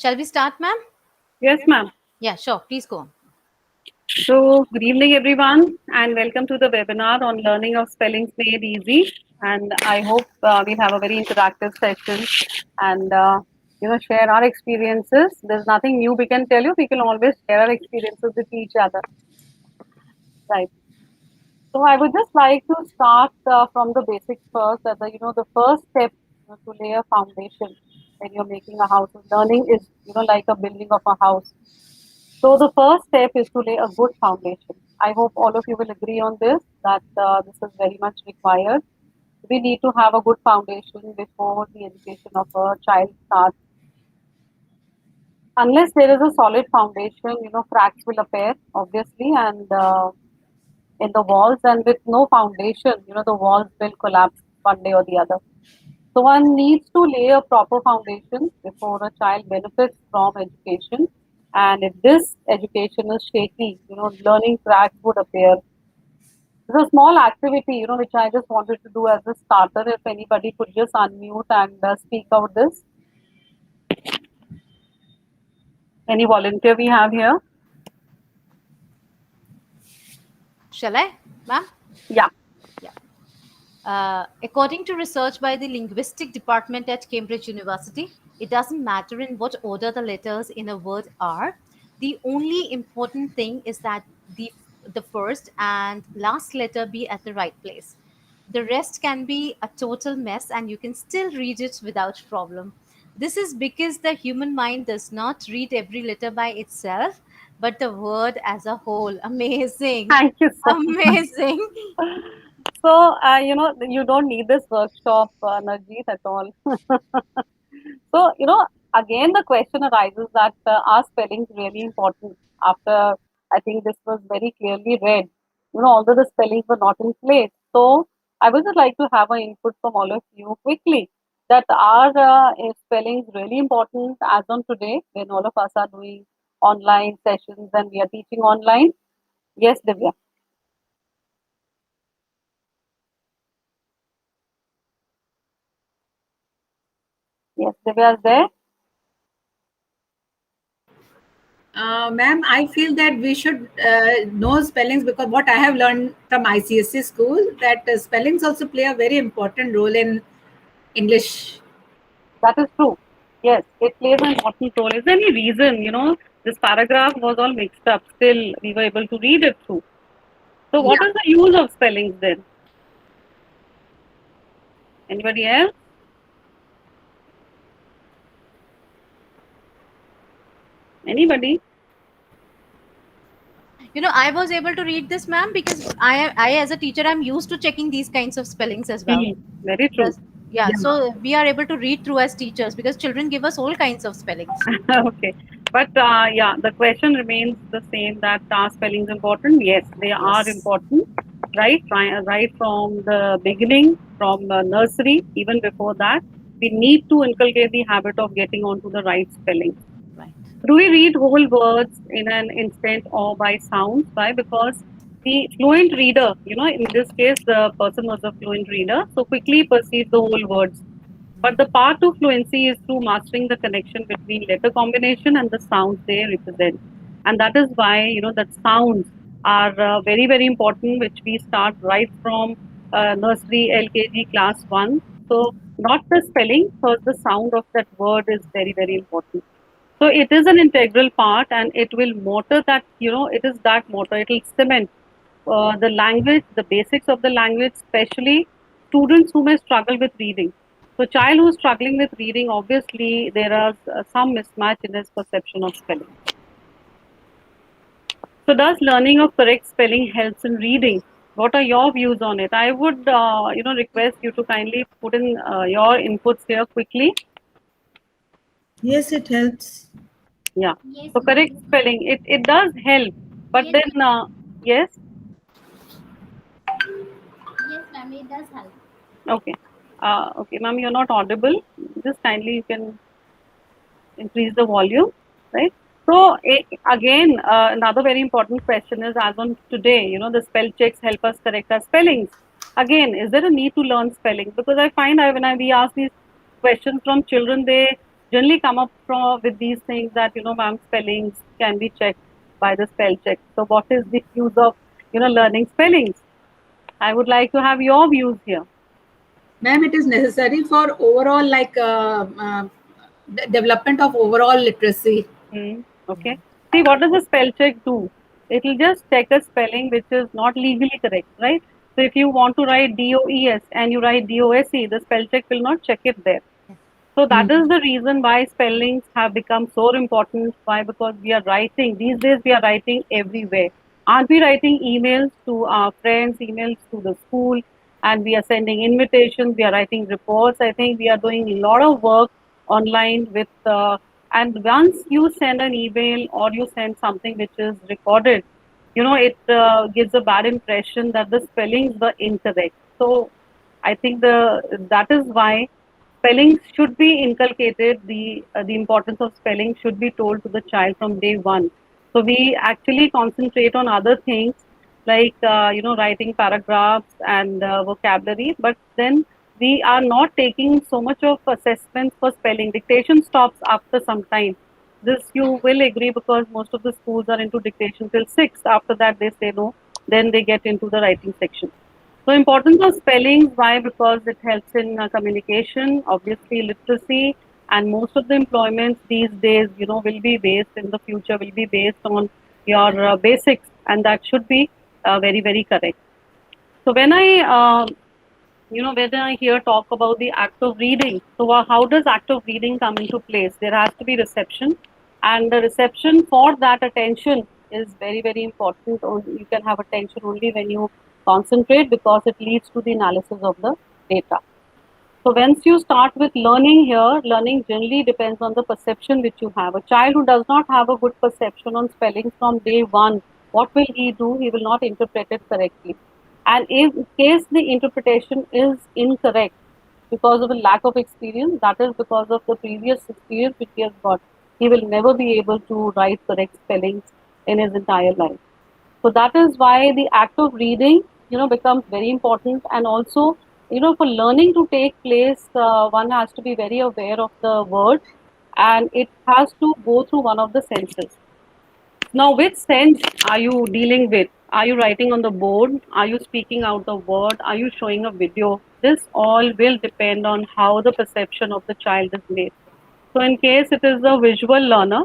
Shall we start, ma'am? Yes, ma'am. Yeah, sure. Please go on. So, good evening, everyone, and welcome to the webinar on learning of spellings made easy. And I hope we'll have a very interactive session and share our experiences. There's nothing new we can tell you. We can always share our experiences with each other, right? So, I would just like to start from the basics first. That the first step to lay a foundation when you're making a house. Learning is like a building of a house. So the first step is to lay a good foundation. I hope all of you will agree on this, that this is very much required. We need to have a good foundation before the education of a child starts. Unless there is a solid foundation, cracks will appear, obviously, and in the walls, and with no foundation, the walls will collapse one day or the other. So one needs to lay a proper foundation before a child benefits from education. And if this education is shaky, learning cracks would appear. It's a small activity, which I just wanted to do as a starter. If anybody could just unmute and speak out this. Any volunteer we have here? Shall I, ma'am? Yeah. According to research by the Linguistic Department at Cambridge University, it doesn't matter in what order the letters in a word are. The only important thing is that the first and last letter be at the right place. The rest can be a total mess and you can still read it without problem. This is because the human mind does not read every letter by itself, but the word as a whole. Amazing. Thank you so much. Amazing. So, you don't need this workshop, Narjeet, at all. So, again, the question arises that are spellings really important? After I think this was very clearly read, although the spellings were not in place. So, I would just like to have an input from all of you quickly that are spellings really important as on today when all of us are doing online sessions and we are teaching online? Yes, Divya. Yes, Divya is there. Ma'am, I feel that we should know spellings because what I have learned from ICSE school that spellings also play a very important role in English. That is true. Yes, it plays an important role. Is there any reason, this paragraph was all mixed up, still we were able to read it through. So what Yeah. is the use of spellings then? Anybody else? Anybody? I was able to read this, ma'am, because I as a teacher, I'm used to checking these kinds of spellings as well. Very true. Yes. Yeah, so we are able to read through as teachers because children give us all kinds of spellings. Okay. But yeah, the question remains the same that are spellings important? Yes, they are Yes. important, right? Right from the beginning, from nursery, even before that, we need to inculcate the habit of getting onto the right spelling. Right. Do we read whole words in an instant or by sounds? Why? Because the fluent reader, in this case, the person was a fluent reader, so quickly perceived the whole words. But the part of fluency is through mastering the connection between letter combination and the sounds they represent. And that is why, that sounds are very, very important, which we start right from nursery, LKG, class 1. So, not the spelling, because the sound of that word is very, very important. So it is an integral part and it will motor that, it is that motor, it will cement the language, the basics of the language, especially students who may struggle with reading. So child who is struggling with reading, obviously there are some mismatch in his perception of spelling. So does learning of correct spelling helps in reading? What are your views on it? I would, request you to kindly put in your inputs here quickly. Yes, it helps. Yeah. Yes, So correct ma'am. spelling, it does help. But Yes, then, yes, yes, ma'am. It does help. okay. Okay, ma'am, you're not audible. Just kindly you can increase the volume, right? So again, another very important question is as on today, the spell checks help us correct our spellings. Again, is there a need to learn spelling? Because I find when we ask these questions from children, they generally come up with these things that, ma'am, spellings can be checked by the spell check. So what is the use of, learning spellings? I would like to have your views here. Ma'am, it is necessary for overall development of overall literacy. Okay. See, what does a spell check do? It will just check a spelling which is not legally correct, right? So if you want to write DOES and you write DOSE, the spell check will not check it there. So that is the reason why spellings have become so important. Why? Because we are writing, these days we are writing everywhere. Aren't we writing emails to our friends, emails to the school, and we are sending invitations, we are writing reports. I think we are doing a lot of work online and once you send an email or you send something which is recorded, it gives a bad impression that the spellings were incorrect. So I think that is why spelling should be inculcated. The importance of spelling should be told to the child from day one. So we actually concentrate on other things like writing paragraphs and vocabulary, but then we are not taking so much of assessments for spelling. Dictation stops after some time. This you will agree because most of the schools are into dictation till 6. After that, they say no. Then they get into the writing section. So importance of spellings, why? Because it helps in communication, obviously literacy, and most of the employments these days, will be based in the future, will be based on your basics, and that should be very, very correct. So when I hear talk about the act of reading, so how does act of reading come into place? There has to be reception, and the reception for that attention is very, very important. You can have attention only when you concentrate because it leads to the analysis of the data. So once you start with learning here, learning generally depends on the perception which you have. A child who does not have a good perception on spelling from day one, what will he do? He will not interpret it correctly. And if in case the interpretation is incorrect because of a lack of experience, that is because of the previous experience which he has got, he will never be able to write correct spellings in his entire life. So that is why the act of reading, becomes very important. And also, for learning to take place, one has to be very aware of the words, and it has to go through one of the senses. Now, which sense are you dealing with? Are you writing on the board? Are you speaking out the word? Are you showing a video? This all will depend on how the perception of the child is made. So, in case it is a visual learner,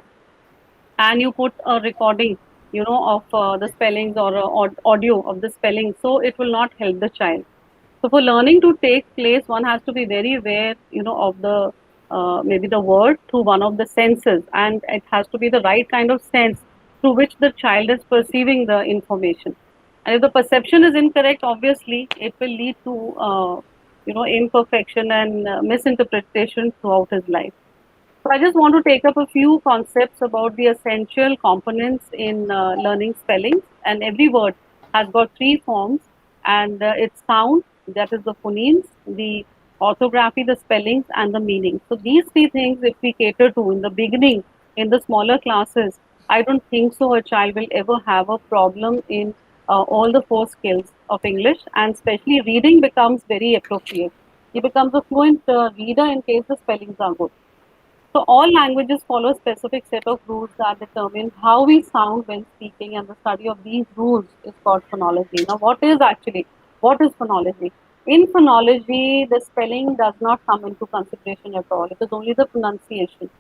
and you put a recording, of the spellings or audio of the spelling, so it will not help the child. So for learning to take place, one has to be very aware, of the maybe the word through one of the senses, and it has to be the right kind of sense through which the child is perceiving the information. And if the perception is incorrect, obviously it will lead to imperfection and misinterpretation throughout his life. So I just want to take up a few concepts about the essential components in learning spellings. And every word has got three forms, and its sound, that is the phonemes, the orthography, the spellings, and the meaning. So these three things, if we cater to in the beginning, in the smaller classes, I don't think so a child will ever have a problem in all the four skills of English, and especially reading becomes very appropriate. He becomes a fluent reader in case the spellings are good. So all languages follow a specific set of rules that determine how we sound when speaking, and the study of these rules is called phonology. Now, what is phonology? In phonology, the spelling does not come into consideration at all. It is only the pronunciation.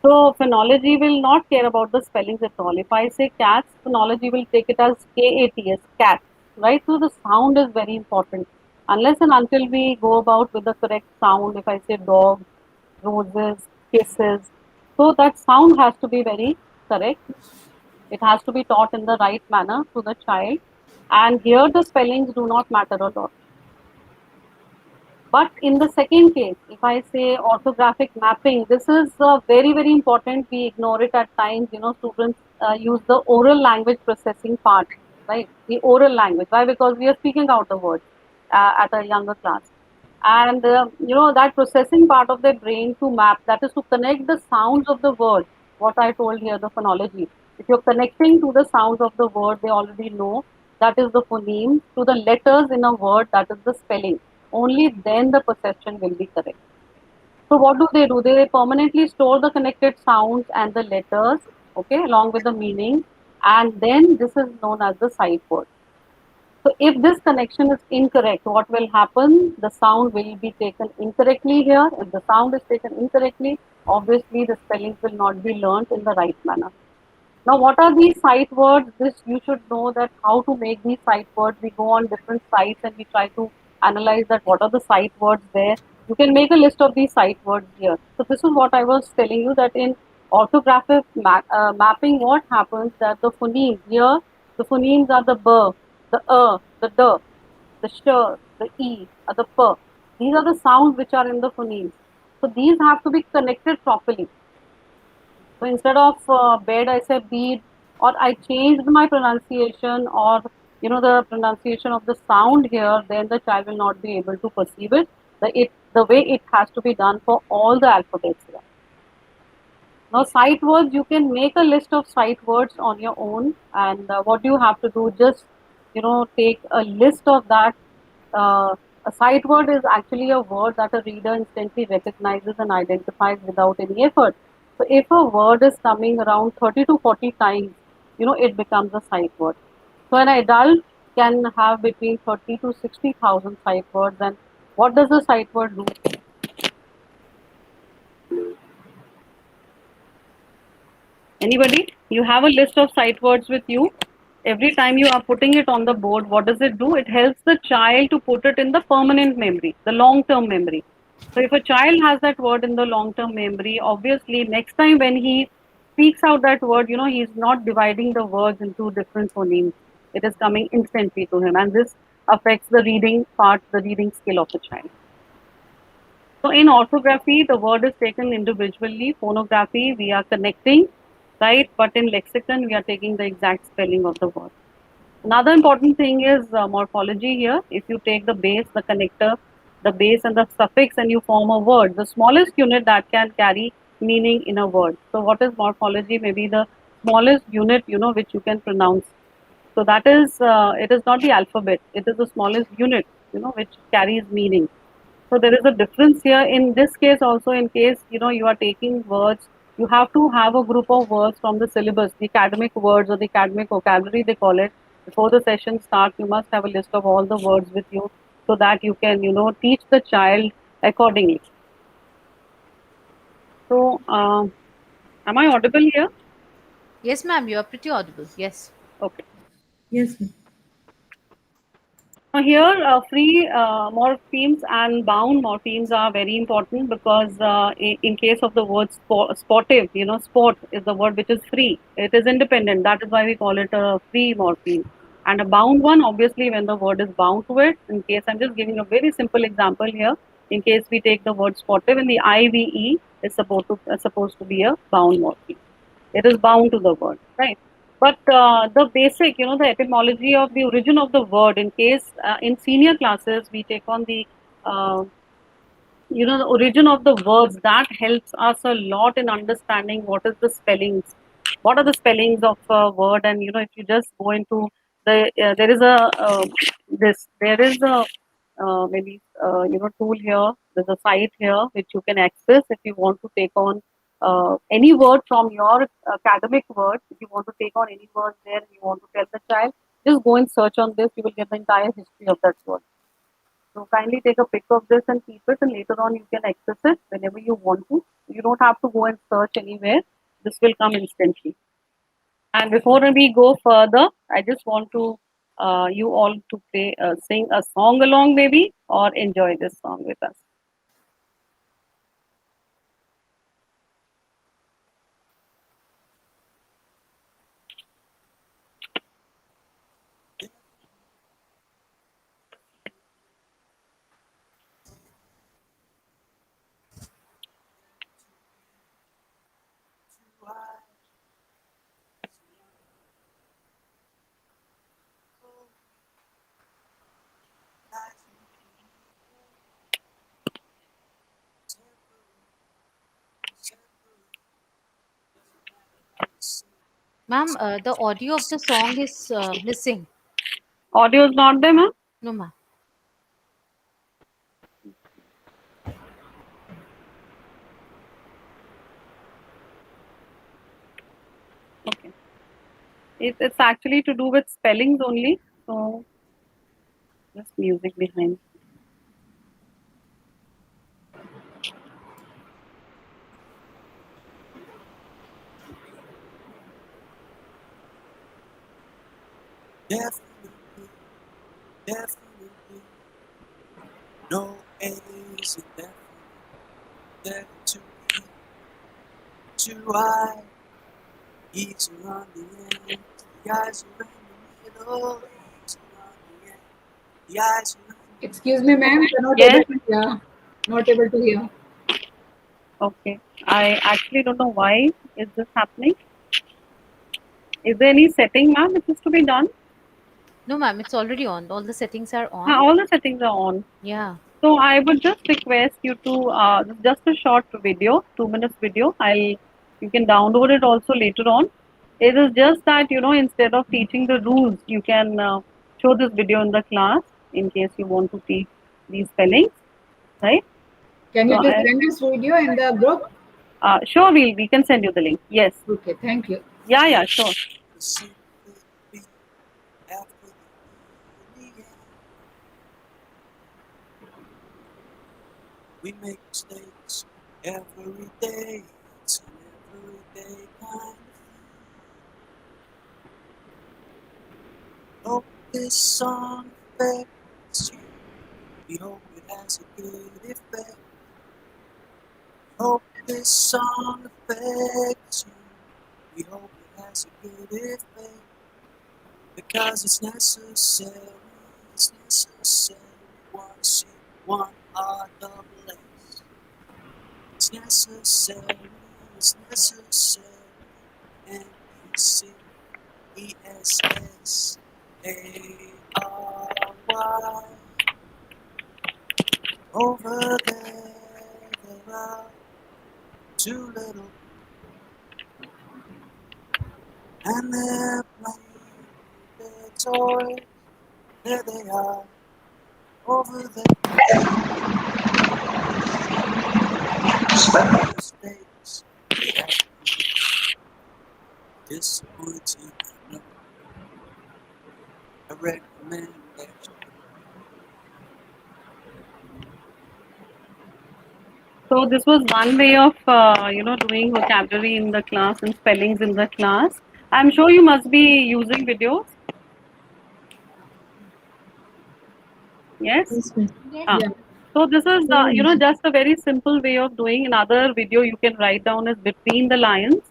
So phonology will not care about the spellings at all. If I say cats, phonology will take it as KATS, cat, right? So the sound is very important. Unless and until we go about with the correct sound, if I say dog, roses, kisses, so that sound has to be very correct. It has to be taught in the right manner to the child. And here the spellings do not matter a lot. But in the second case, if I say orthographic mapping, this is very, very important. We ignore it at times. Students use the oral language processing part, right? The oral language. Why? Because we are speaking out the words at a younger class. And, that processing part of their brain to map, that is to connect the sounds of the word, what I told here, the phonology. If you're connecting to the sounds of the word, they already know that is the phoneme, to the letters in a word, that is the spelling. Only then the perception will be correct. So what do? They permanently store the connected sounds and the letters, okay, along with the meaning, and then this is known as the sight word. So if this connection is incorrect, what will happen? The sound will be taken incorrectly here. If the sound is taken incorrectly, obviously the spellings will not be learnt in the right manner. Now, what are these sight words? This you should know that how to make these sight words. We go on different sites and we try to analyze that what are the sight words there. You can make a list of these sight words here. So this is what I was telling you that in orthographic mapping, what happens that the phonemes here, the phonemes are the b, the the d, the sh, the e, the p. These are the sounds which are in the phonemes. So these have to be connected properly. So instead of bed, I say bead, or I changed my pronunciation, or the pronunciation of the sound here. Then the child will not be able to perceive it. The way it has to be done for all the alphabets here. Now, sight words, you can make a list of sight words on your own, and what you have to do, just take a list of that. A sight word is actually a word that a reader instantly recognizes and identifies without any effort. So, if a word is coming around 30 to 40 times, it becomes a sight word. So, an adult can have between 30 to 60,000 sight words. And what does a sight word do? Anybody? You have a list of sight words with you. Every time you are putting it on the board, what does it do? It helps the child to put it in the permanent memory, the long term memory. So, if a child has that word in the long term memory, obviously, next time when he speaks out that word, he's not dividing the words into different phonemes. It is coming instantly to him, and this affects the reading part, the reading skill of the child. So in orthography, the word is taken individually. Phonography, we are connecting, right? But in lexicon, we are taking the exact spelling of the word. Another important thing is morphology here. If you take the base, the connector, the base and the suffix, and you form a word, the smallest unit that can carry meaning in a word. So what is morphology? Maybe the smallest unit, which you can pronounce. So that is, it is not the alphabet. It is the smallest unit, which carries meaning. So there is a difference here. In this case also, in case you are taking words, you have to have a group of words from the syllabus, the academic words or the academic vocabulary they call it. Before the session starts, you must have a list of all the words with you so that you can teach the child accordingly. So am I audible here? Yes, ma'am, you are pretty audible. Yes. Okay. Yes, ma'am. Now here, free morphemes and bound morphemes are very important because in case of the word sportive, sport is the word which is free. It is independent. That is why we call it a free morpheme. And a bound one, obviously, when the word is bound to it. In case I'm just giving a very simple example here. In case we take the word sportive, in the IVE is supposed to be a bound morpheme. It is bound to the word, right? But the basic, the etymology of the origin of the word, in case in senior classes we take on the, the origin of the words, that helps us a lot in understanding what is the spellings, what are the spellings of a word, and if you just go into there is a there is a maybe tool here. There's a site here which you can access if you want to take on any word from your academic words. If you want to take on any word there, and you want to tell the child, just go and search on this. You will get the entire history of that word. So kindly take a pic of this and keep it, and later on you can access it whenever you want to. You don't have to go and search anywhere. This will come instantly. And before we go further, I just want to you all to sing a song along, maybe, or enjoy this song with us. Ma'am, the audio of the song is missing. Audio is not there, ma'am? No, ma'am. Okay. It's actually to do with spellings only. So just music behind. Definitely, definitely. No A's and definitely. There to be too high. E's around the end. The eyes are in the middle. E's around the end. The eyes are in the Excuse me, ma'am. We're not Yes. able to hear. Not able to hear. Okay. I actually don't know why is this happening. Is there any setting, ma'am, which is to be done? No, ma'am, it's already on. All the settings are on. All the settings are on. Yeah. So I would just request you to just a short video, 2 minutes video. You can download it also later on. It is just that instead of teaching the rules, you can show this video in the class in case you want to teach these spellings, right? Can So you just send this video in the group? sure, we can send you the link. Yes. Okay, thank you. Yeah, sure. the secret beat after the E in the end. We make mistakes every day. It's an everyday kind of thing. Hope this song affects you. We hope it has a good effect. Hope this song affects you. We hope it has a good effect. Because it's necessary. It's necessary. One C, one R, double S. It's necessary. It's necessary. NECESSARY. Over there are two little and they're playing with their toys. There they are, over there. Mistakes, disappointing, I know. I recommend that you So this was one way of doing vocabulary in the class and spellings in the class. I'm sure you must be using videos. Yes. Yes, miss. Yes, Ah. Yeah. So this is Yeah. just a very simple way of doing. Another video you can write down is between the lines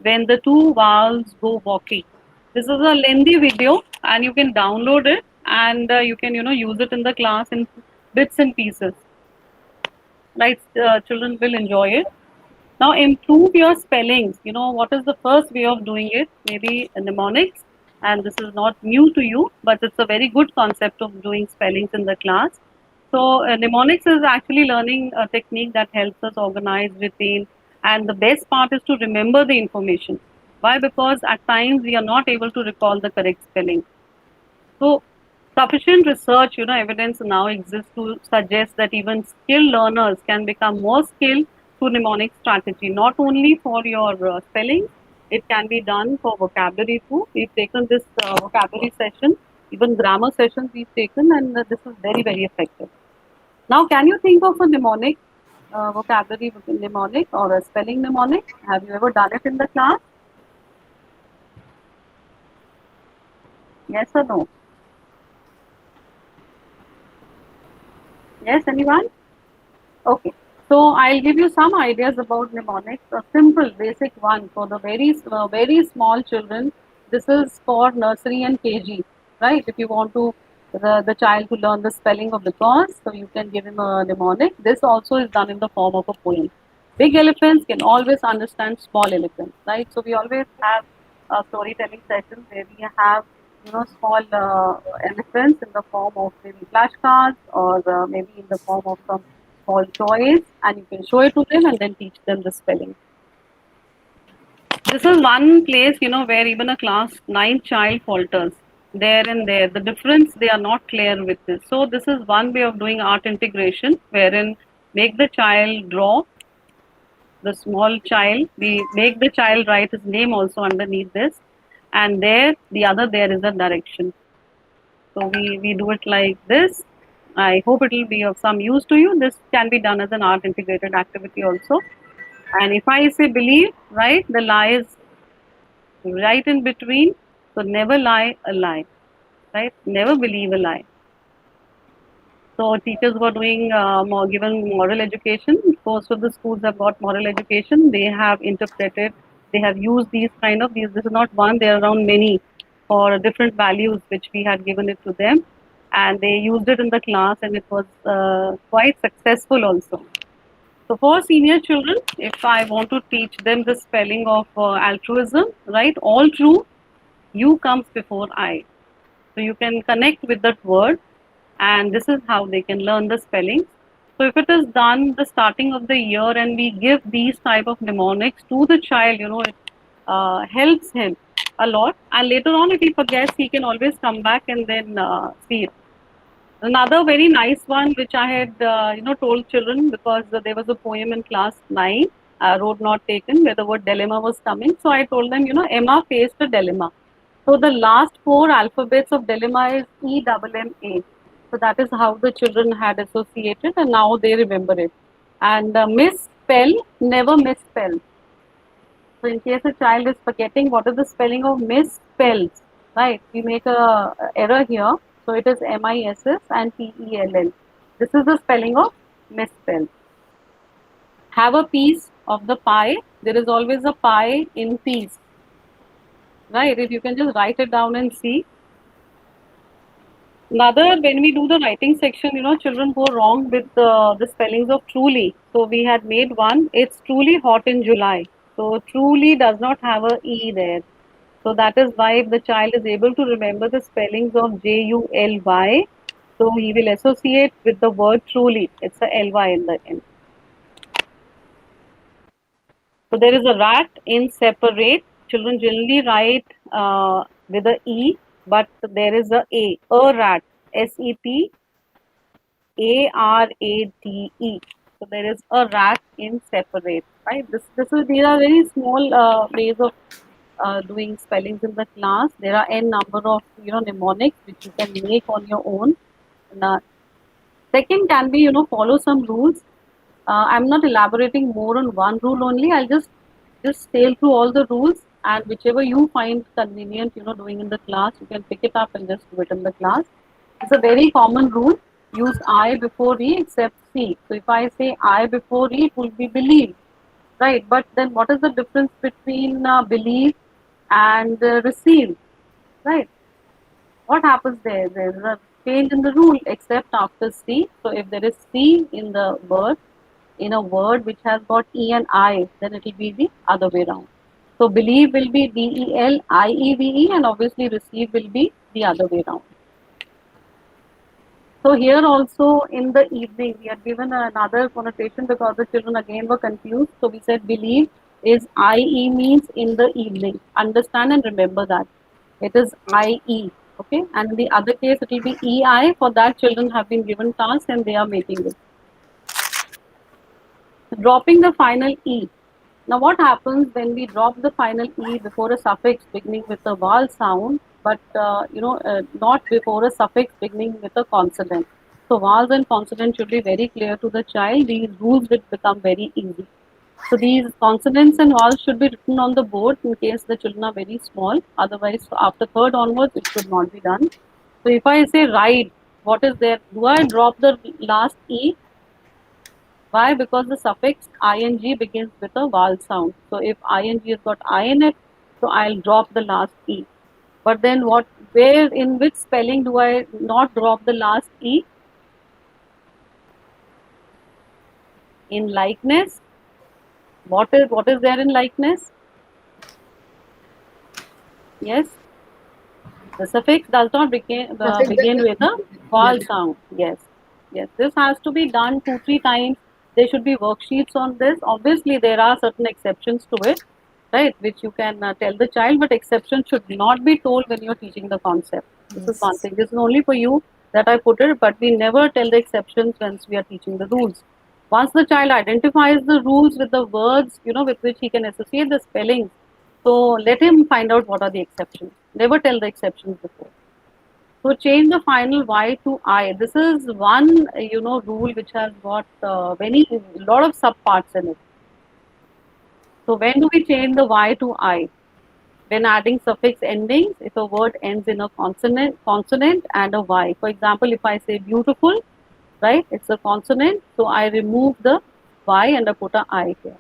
when the two vowels go walking. This is a lengthy video and you can download it and you can use it in the class in bits and pieces. Right, children will enjoy it. Now improve your spellings. What is the first way of doing it? Maybe mnemonics. And this is not new to you, but it's a very good concept of doing spellings in the class. So mnemonics is actually learning a technique that helps us organize, retain, and the best part is to remember the information. Why? Because at times we are not able to recall the correct spelling. So sufficient research, evidence now exists to suggest that even skilled learners can become more skilled through mnemonic strategy, not only for your spelling, it can be done for vocabulary too. We've taken this vocabulary session, even grammar sessions we've taken, and this is very, very effective. Now, can you think of a mnemonic, vocabulary mnemonic or a spelling mnemonic? Have you ever done it in the class? Yes or no? Yes, anyone? Okay. So I'll give you some ideas about mnemonics. A simple, basic one for the very small children. This is for nursery and KG, right? If you want to the child to learn the spelling of the cause, so you can give him a mnemonic. This also is done in the form of a poem. Big elephants can always understand small elephants, right? So we always have storytelling sessions where we have small elephants in the form of maybe flashcards or maybe in the form of some small toys, and you can show it to them and then teach them the spelling. This is one place, where even a class 9 child falters. There and there, the difference they are not clear with this. So this is one way of doing art integration, wherein make the child draw the small child, we make the child write his name also underneath this, and there is a direction. So we do it like this. I hope it will be of some use to you. This can be done as an art integrated activity also. And if I say believe, right, the lie is right in between. So never lie a lie, right? Never believe a lie. So teachers were doing given moral education. Most of the schools have got moral education. They have interpreted. They have used these kind of these. This is not one. There are around many for different values which we had given it to them, and they used it in the class, and it was quite successful also. So for senior children, if I want to teach them the spelling of altruism, right? All true, you comes before I. So you can connect with that word, and this is how they can learn the spelling. So if it is done the starting of the year and we give these type of mnemonics to the child, it helps him a lot. And later on, if he forgets, he can always come back and then see it. Another very nice one which I had told children, because there was a poem in class 9, Road Not Taken, where the word dilemma was coming. So I told them, Emma faced a dilemma. So the last 4 alphabets of dilemma is EMMA. So that is how the children had associated, and now they remember it. And misspell, never misspell. So in case a child is forgetting what is the spelling of misspells, right? We make a error here. So it is MISS and PELL. This is the spelling of misspell. Have a piece of the pie. There is always a pie in piece, right? If you can just write it down and see. Another, when we do the writing section, children go wrong with the spellings of truly. So we had made one. It's truly hot in July. So truly does not have a E there. So that is why if the child is able to remember the spellings of JULY, so he will associate with the word truly. It's a LY in the end. So there is a rat in separate. Children generally write with a E, but there is a rat, SEPARATE. So there is a rat in separate, right? These are very small ways of doing spellings in the class. There are n number of mnemonics which you can make on your own. And, second can be follow some rules. I'm not elaborating more on one rule only. I'll just sail through all the rules, and whichever you find convenient doing in the class, you can pick it up and just do it in the class. It's a very common rule. Use I before E except C. So if I say I before E, it will be believe, right? But then what is the difference between believe and receive, right? What happens there? There is a change in the rule except after C. So if there is C in the word, in a word which has got E and I, then it will be the other way around. So believe will be BELIEVE, and obviously receive will be the other way around. So here also in the evening, we had given another connotation because the children again were confused. So we said believe is IE means in the evening. Understand and remember that. It is IE. Okay. And in the other case, it will be EI. For that, children have been given tasks and they are making it. Dropping the final E. Now what happens when we drop the final E before a suffix beginning with a vowel sound, but not before a suffix beginning with a consonant. So vowels and consonants should be very clear to the child. These rules will become very easy. So these consonants and vowels should be written on the board in case the children are very small. Otherwise, after third onwards, it should not be done. So if I say ride, what is there? Do I drop the last E? Why? Because the suffix ing begins with a vowel sound. So if ing has got I in it, so I'll drop the last E. But then in which spelling do I not drop the last E? In likeness. What is there in likeness? Yes. The suffix does not begin with a vowel sound. Yes. Yes. This has to be done 2-3 times. There should be worksheets on this. Obviously, there are certain exceptions to it, right? Which you can tell the child, but exceptions should not be told when you're teaching the concept. This is one thing. This is only for you that I put it, but we never tell the exceptions once we are teaching the rules. Once the child identifies the rules with the words, with which he can associate the spellings, so let him find out what are the exceptions. Never tell the exceptions before. So change the final Y to I. This is one, rule which has got lot of subparts in it. So when do we change the Y to I? When adding suffix endings, if a word ends in a consonant and a Y. For example, if I say beautiful, right, it's a consonant, so I remove the Y and I put a I here.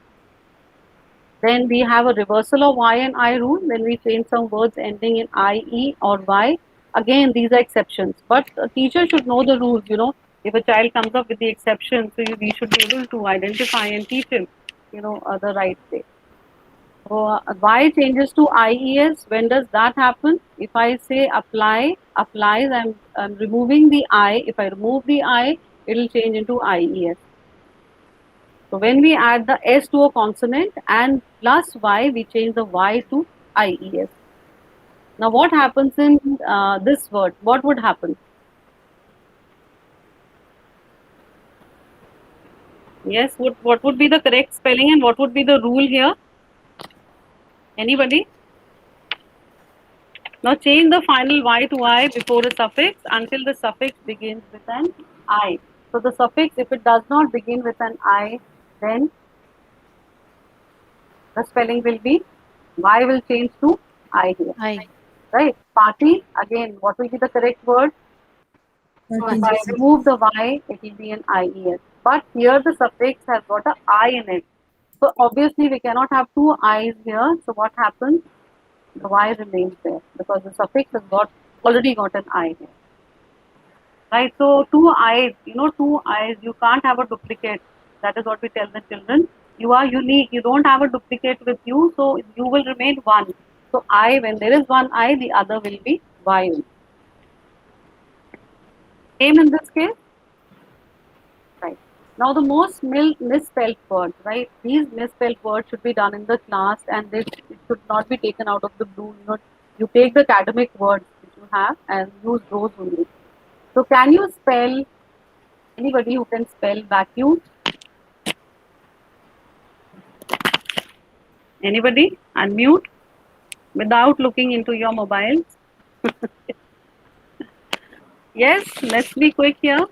Then we have a reversal of Y and I rule when we change some words ending in I, E or Y. Again, these are exceptions, but a teacher should know the rules. If a child comes up with the exception, so we should be able to identify and teach him, the right way. So Y changes to IES. When does that happen? If I say applies, I'm removing the I. If I remove the I, it will change into IES. So when we add the S to a consonant and plus Y, we change the Y to IES. Now what happens in this word? What would happen? Yes, what would be the correct spelling and what would be the rule here? Anybody? Now change the final Y to I before a suffix until the suffix begins with an I. So the suffix, if it does not begin with an I, then the spelling will be, Y will change to I here. I. Right? Party, again, what will be the correct word? So if I remove the Y, it will be an IES. But here the suffix has got a I in it. So obviously we cannot have two I's here. So what happens? The Y remains there because the suffix has already got an I here. Right? So two I's, you can't have a duplicate. That is what we tell the children. You are unique. You don't have a duplicate with you. So you will remain one. So I, when there is one I, the other will be Y. Same in this case. Right. Now the most misspelled words, right? These misspelled words should be done in the class and it should not be taken out of the blue. You take the academic words which you have and use those only. So can you spell, anybody who can spell vacuum? Anybody? Unmute without looking into your mobiles. Yes, let's be quick here.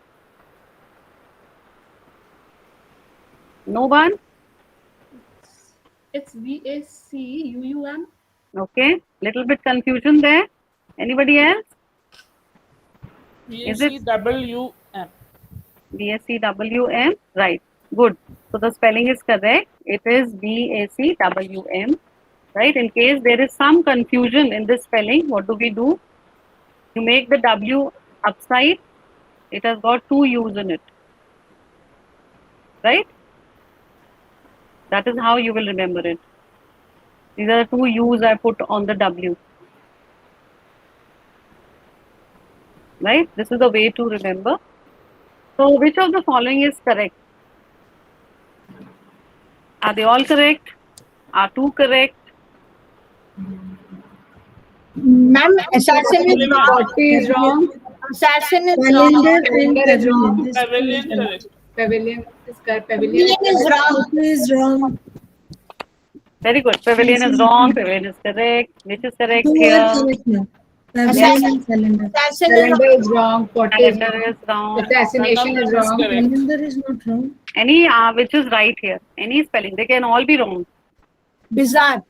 No one? It's VACUUM. Okay, little bit confusion there. Anybody else? Is it VACWM? BACWM? Right, good. So the spelling is correct. It is BACWM. Right, in case there is some confusion in this spelling, what do? You make the W upside. It has got two U's in it. Right? That is how you will remember it. These are the two U's I put on the W. Right? This is the way to remember. So which of the following is correct? Are they all correct? Are two correct? Ma'am, assassin is wrong. Is wrong. Assassin is wrong. Calendar is wrong. Pavilion correct. Pavilion is correct. Pavilion is wrong. Is wrong. Very good. Pavilion is wrong. Pavilion is correct. Which is correct Two here? are correct now. Pavilion and calendar. Assassin is Calendar wrong. is wrong. Potty is Calendar wrong. is wrong. Assassination is wrong. Correct. Calendar is not wrong. Any which is right here? Any spelling? They can all be wrong. Bizarre.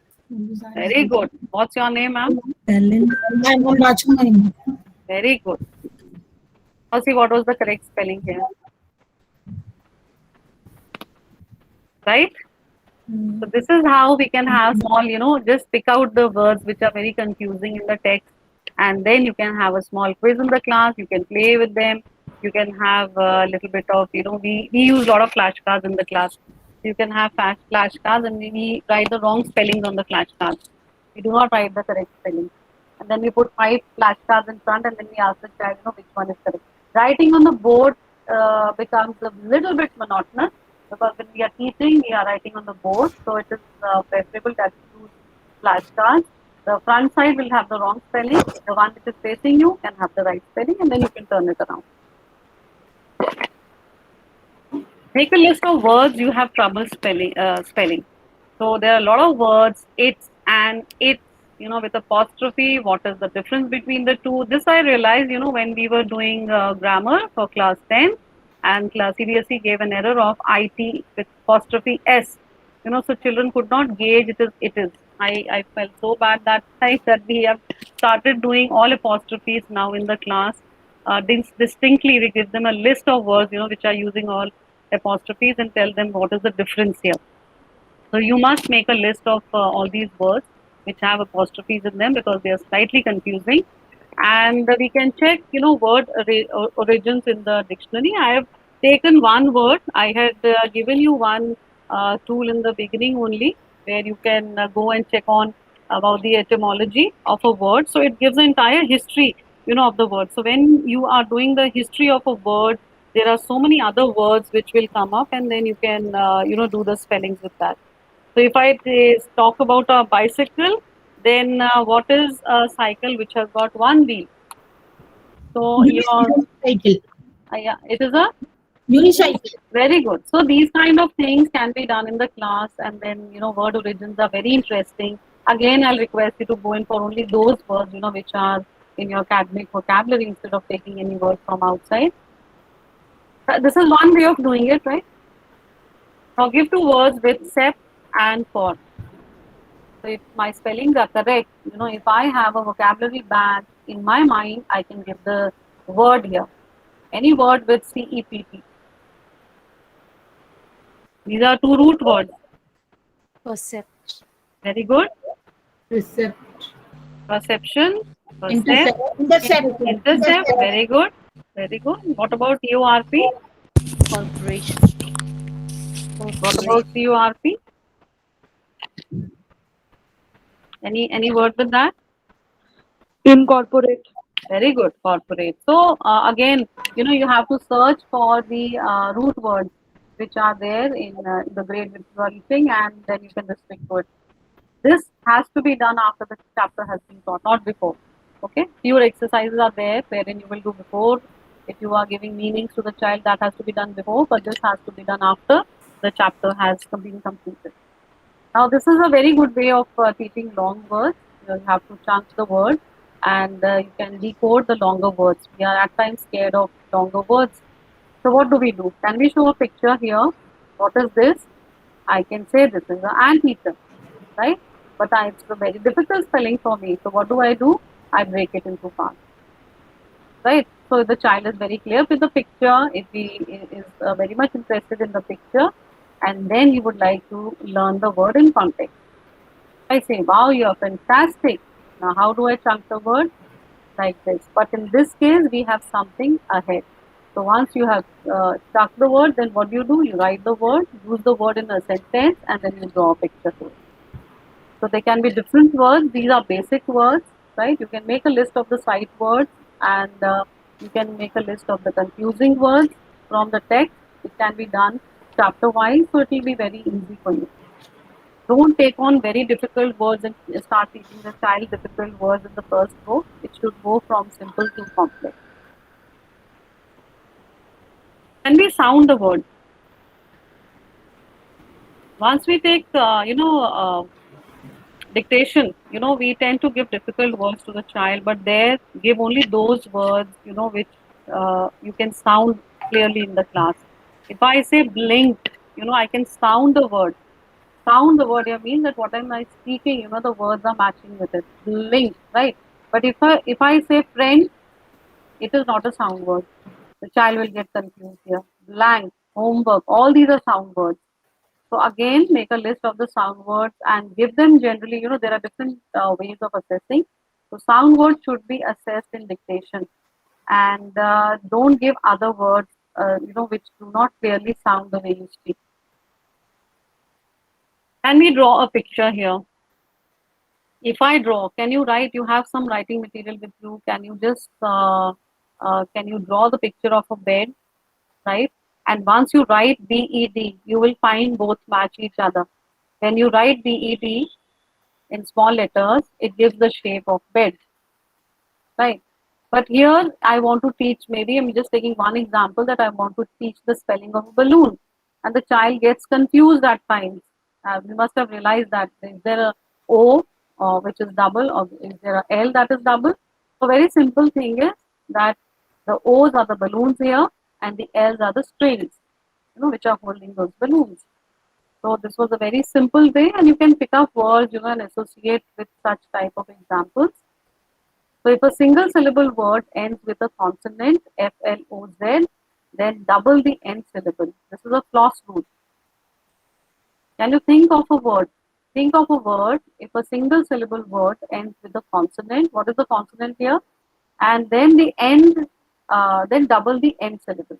Very good. What's your name, ma'am? Calendar. I'm watching. Very good. Now see what was the correct spelling here. Right? So this is how we can have small, just pick out the words which are very confusing in the text and then you can have a small quiz in the class, you can play with them, you can have a little bit of, we use a lot of flashcards in the class. You can have flashcards and we write the wrong spellings on the flashcards. We do not write the correct spelling. And then we put 5 flashcards in front and then we ask the child, which one is correct. Writing on the board becomes a little bit monotonous because when we are teaching, we are writing on the board. So it is preferable that you use flashcards. The front side will have the wrong spelling. The one which is facing you can have the right spelling and then you can turn it around. Make a list of words you have trouble spelling. So there are a lot of words, it's and it's, with apostrophe. What is the difference between the two? This I realized, when we were doing grammar for class 10, and class CBSE gave an error of IT with apostrophe S. So children could not gauge it is. I felt so bad that time that we have started doing all apostrophes now in the class. Distinctly, we give them a list of words, which are using all apostrophes, and tell them what is the difference here. So you must make a list of all these words which have apostrophes in them, because they are slightly confusing. And we can check, word origins in the dictionary. I have taken one word. I had given you one tool in the beginning only, where you can go and check on about the etymology of a word. So it gives the entire history, of the word. So when you are doing the history of a word, there are so many other words which will come up, and then you can, do the spellings with that. So if I talk about a bicycle, then what is a cycle which has got one wheel? So Unicycle. yeah, it is a Unicycle. very good. So these kind of things can be done in the class, and then word origins are very interesting. Again, I'll request you to go in for only those words which are in your academic vocabulary, instead of taking any word from outside. This is one way of doing it, right? Now give two words with sep and for. So if my spellings are correct, if I have a vocabulary bag in my mind, I can give the word here. Any word with CEPT. These are two root words. Percept. Very good. Precept. Perception. Intercept. Percept. Intercept. Very good. Very good. What about URP? Corporation. What about CURP? Any word with that? Incorporate. Very good, corporate. So again, you have to search for the root words which are there in the grade which you are teaching, and then you can restrict to it. This has to be done after the chapter has been taught, not before. Okay, few exercises are there wherein you will do before. If you are giving meanings to the child, that has to be done before, but this has to be done after the chapter has been completed. Now, this is a very good way of teaching long words. You have to chunk the word, and you can decode the longer words. We are at times scared of longer words. So what do we do? Can we show a picture here? What is this? I can say this is an anteater, right? But it's a very difficult spelling for me. So what do? I break it into parts, right? So the child is very clear with the picture. If he is very much interested in the picture, and then he would like to learn the word in context. I say, wow, you're fantastic. Now, how do I chunk the word? Like this. But in this case, we have something ahead. So once you have chunked the word, then what do? You write the word, use the word in a sentence, and then you draw a picture to it. So they can be different words. These are basic words, right? You can make a list of the sight words, and you can make a list of the confusing words from the text. It can be done chapter wise, so it will be very easy for you. Don't take on very difficult words and start teaching the child difficult words in the first go. It should go from simple to complex. Can we sound the word? Once we take, dictation, we tend to give difficult words to the child, but there give only those words, which you can sound clearly in the class. If I say blinked, I can sound the word. Sound the word here means that what am I speaking, the words are matching with it. Blink, right? But if I say friend, it is not a sound word. The child will get confused here. Blank, homework, all these are sound words. So again, make a list of the sound words and give them generally, there are different ways of assessing. So sound words should be assessed in dictation, and don't give other words, which do not clearly sound the way you speak. Can we draw a picture here? If I draw, can you write? You have some writing material with you. Can you just, can you draw the picture of a bed, right? And once you write BED, you will find both match each other. When you write BED in small letters, it gives the shape of bed, right? But here I want to teach, maybe I'm just taking one example, that I want to teach the spelling of balloon. and the child gets confused at times. We must have realized that is there a O which is double, or is there a L that is double? So very simple thing is that the O's are the balloons here and the L's are the strings, which are holding those balloons. So this was a very simple way, and you can pick up words, and associate with such type of examples. So if a single syllable word ends with a consonant FLOZ, then double the end syllable. This is a floss rule. Can you think of a word? Think of a word. If a single syllable word ends with a consonant, what is the consonant here? And then the end, then double the end syllable.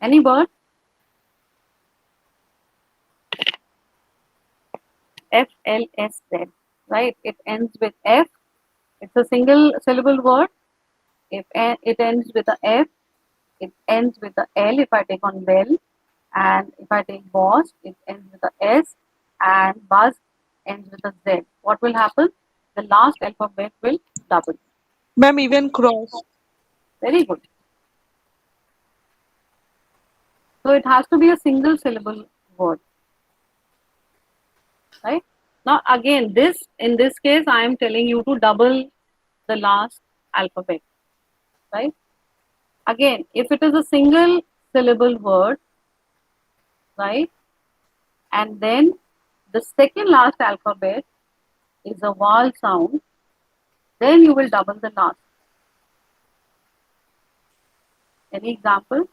Any word? FLSZ, right? It ends with F. It's a single syllable word. If it ends with a F, it ends with a L if I take on bell, and if I take boss, it ends with a S, and buzz ends with a Z. What will happen? The last alphabet will double. Ma'am, even cross. Very good. So it has to be a single syllable word, right? Now again, in this case, I am telling you to double the last alphabet, right? Again, if it is a single syllable word, right, and then the second last alphabet is a vowel sound, then you will double the last. Any example?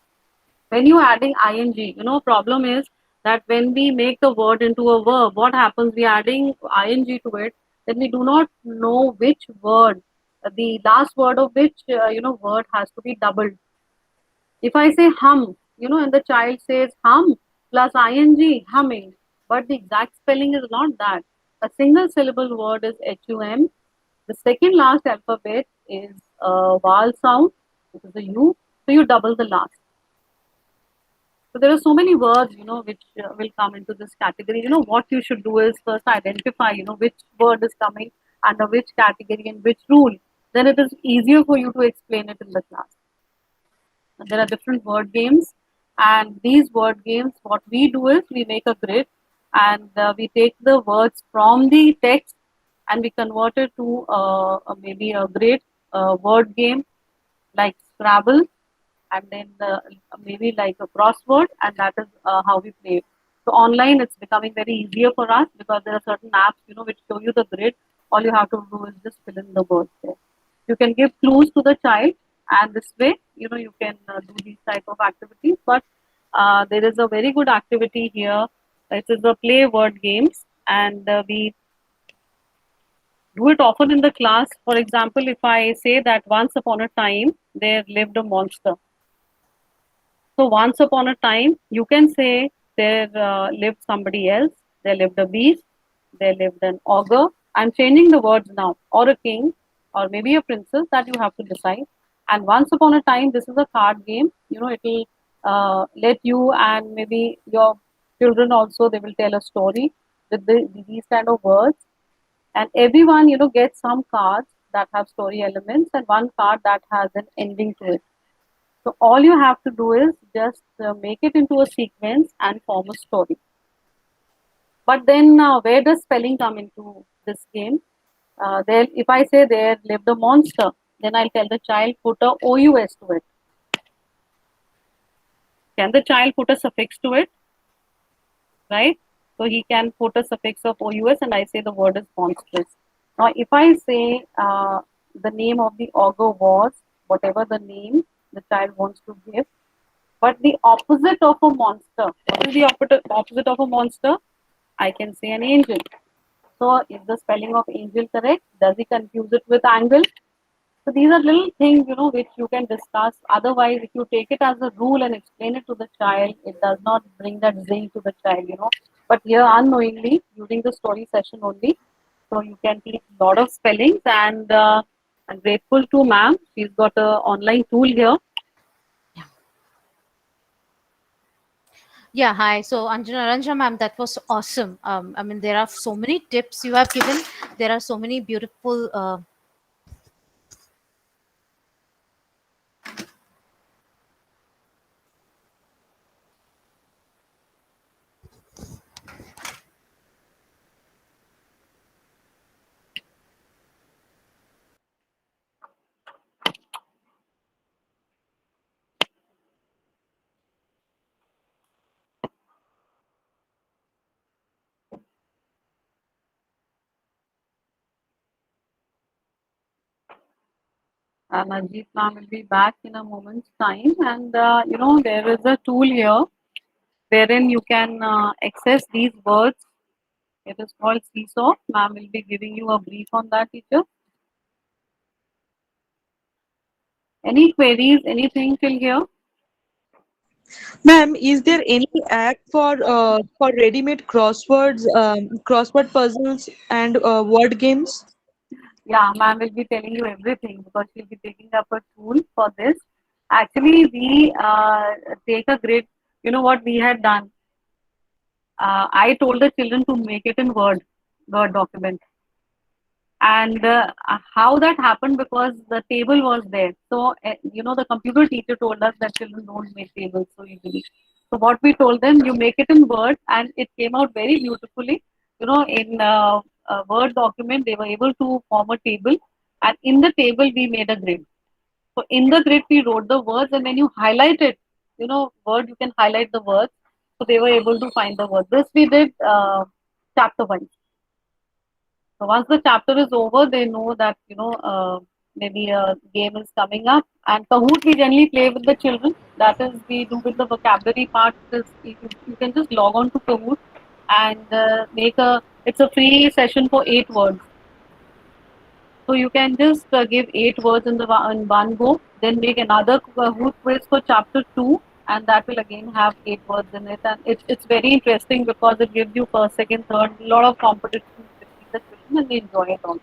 When you are adding ing, problem is that when we make the word into a verb, what happens? We are adding ing to it, then we do not know which word, the last word of which word has to be doubled. If I say hum, and the child says hum plus ing, humming, but the exact spelling is not that. A single syllable word is HUM. The second last alphabet is a vowel sound, which is a U, so you double the last. So there are so many words, which will come into this category. What you should do is first identify, which word is coming under which category and which rule. Then it is easier for you to explain it in the class. And there are different word games, and these word games, what we do is we make a grid, and we take the words from the text and we convert it to maybe a grid word game like Scrabble, and then maybe like a crossword, and that is how we play. So online, it's becoming very easier for us because there are certain apps, which show you the grid. All you have to do is just fill in the words there. You can give clues to the child, and this way, you can do these type of activities. But there is a very good activity here. It is a play word games, and we do it often in the class. For example, if I say that once upon a time there lived a monster. So once upon a time, you can say there lived somebody else, there lived a beast, there lived an ogre. I'm changing the words now, or a king, or maybe a princess, that you have to decide. And once upon a time, this is a card game. It will let you and maybe your children also, they will tell a story with these kind of words. And everyone, gets some cards that have story elements and one card that has an ending to it. So all you have to do is just make it into a sequence and form a story. But then where does spelling come into this game? If I say there lived a monster, then I'll tell the child put a OUS to it. Can the child put a suffix to it? Right? So he can put a suffix of OUS, and I say the word is monstrous. Now if I say the name of the ogre was whatever the name the child wants to give, but the opposite of a monster. What is the opposite of a monster? I can say an angel. So is the spelling of angel correct? Does he confuse it with angle? So these are little things, which you can discuss. Otherwise, if you take it as a rule and explain it to the child, it does not bring that zing to the child, But here, unknowingly, using the story session only, so you can teach a lot of spellings. And I'm grateful to ma'am. She's got an online tool here. Yeah, hi. So Anjana Ranjan ma'am, that was awesome. I mean, there are so many tips you have given. There are so many beautiful And Ajit ma'am will be back in a moment's time. And there is a tool here wherein you can access these words. It is called Seesaw. Ma'am will be giving you a brief on that, teacher. Any queries, anything till here? Ma'am, is there any app for ready-made crosswords, crossword puzzles, and word games? Yeah, ma'am will be telling you everything because she'll be taking up a tool for this. Actually, we take a great, you know what we had done? I told the children to make it in Word document. And how that happened because the table was there. So, the computer teacher told us that children don't make tables so easily. So, what we told them, you make it in Word, and it came out very beautifully. In a Word document, they were able to form a table, and in the table, we made a grid. So, in the grid, we wrote the words, and when you highlight it, Word, you can highlight the words. So, they were able to find the words. This we did chapter wise. So once the chapter is over, they know that maybe a game is coming up. And Kahoot we generally play with the children. That is, we do with the vocabulary part. Is you can just log on to Kahoot and make a. It's a free session for 8 words. So you can just give 8 words in one go. Then make another Kahoot quiz for chapter 2, and that will again have 8 words in it. And it's very interesting because it gives you first, second, third, a lot of competition between the children, and they enjoy it also.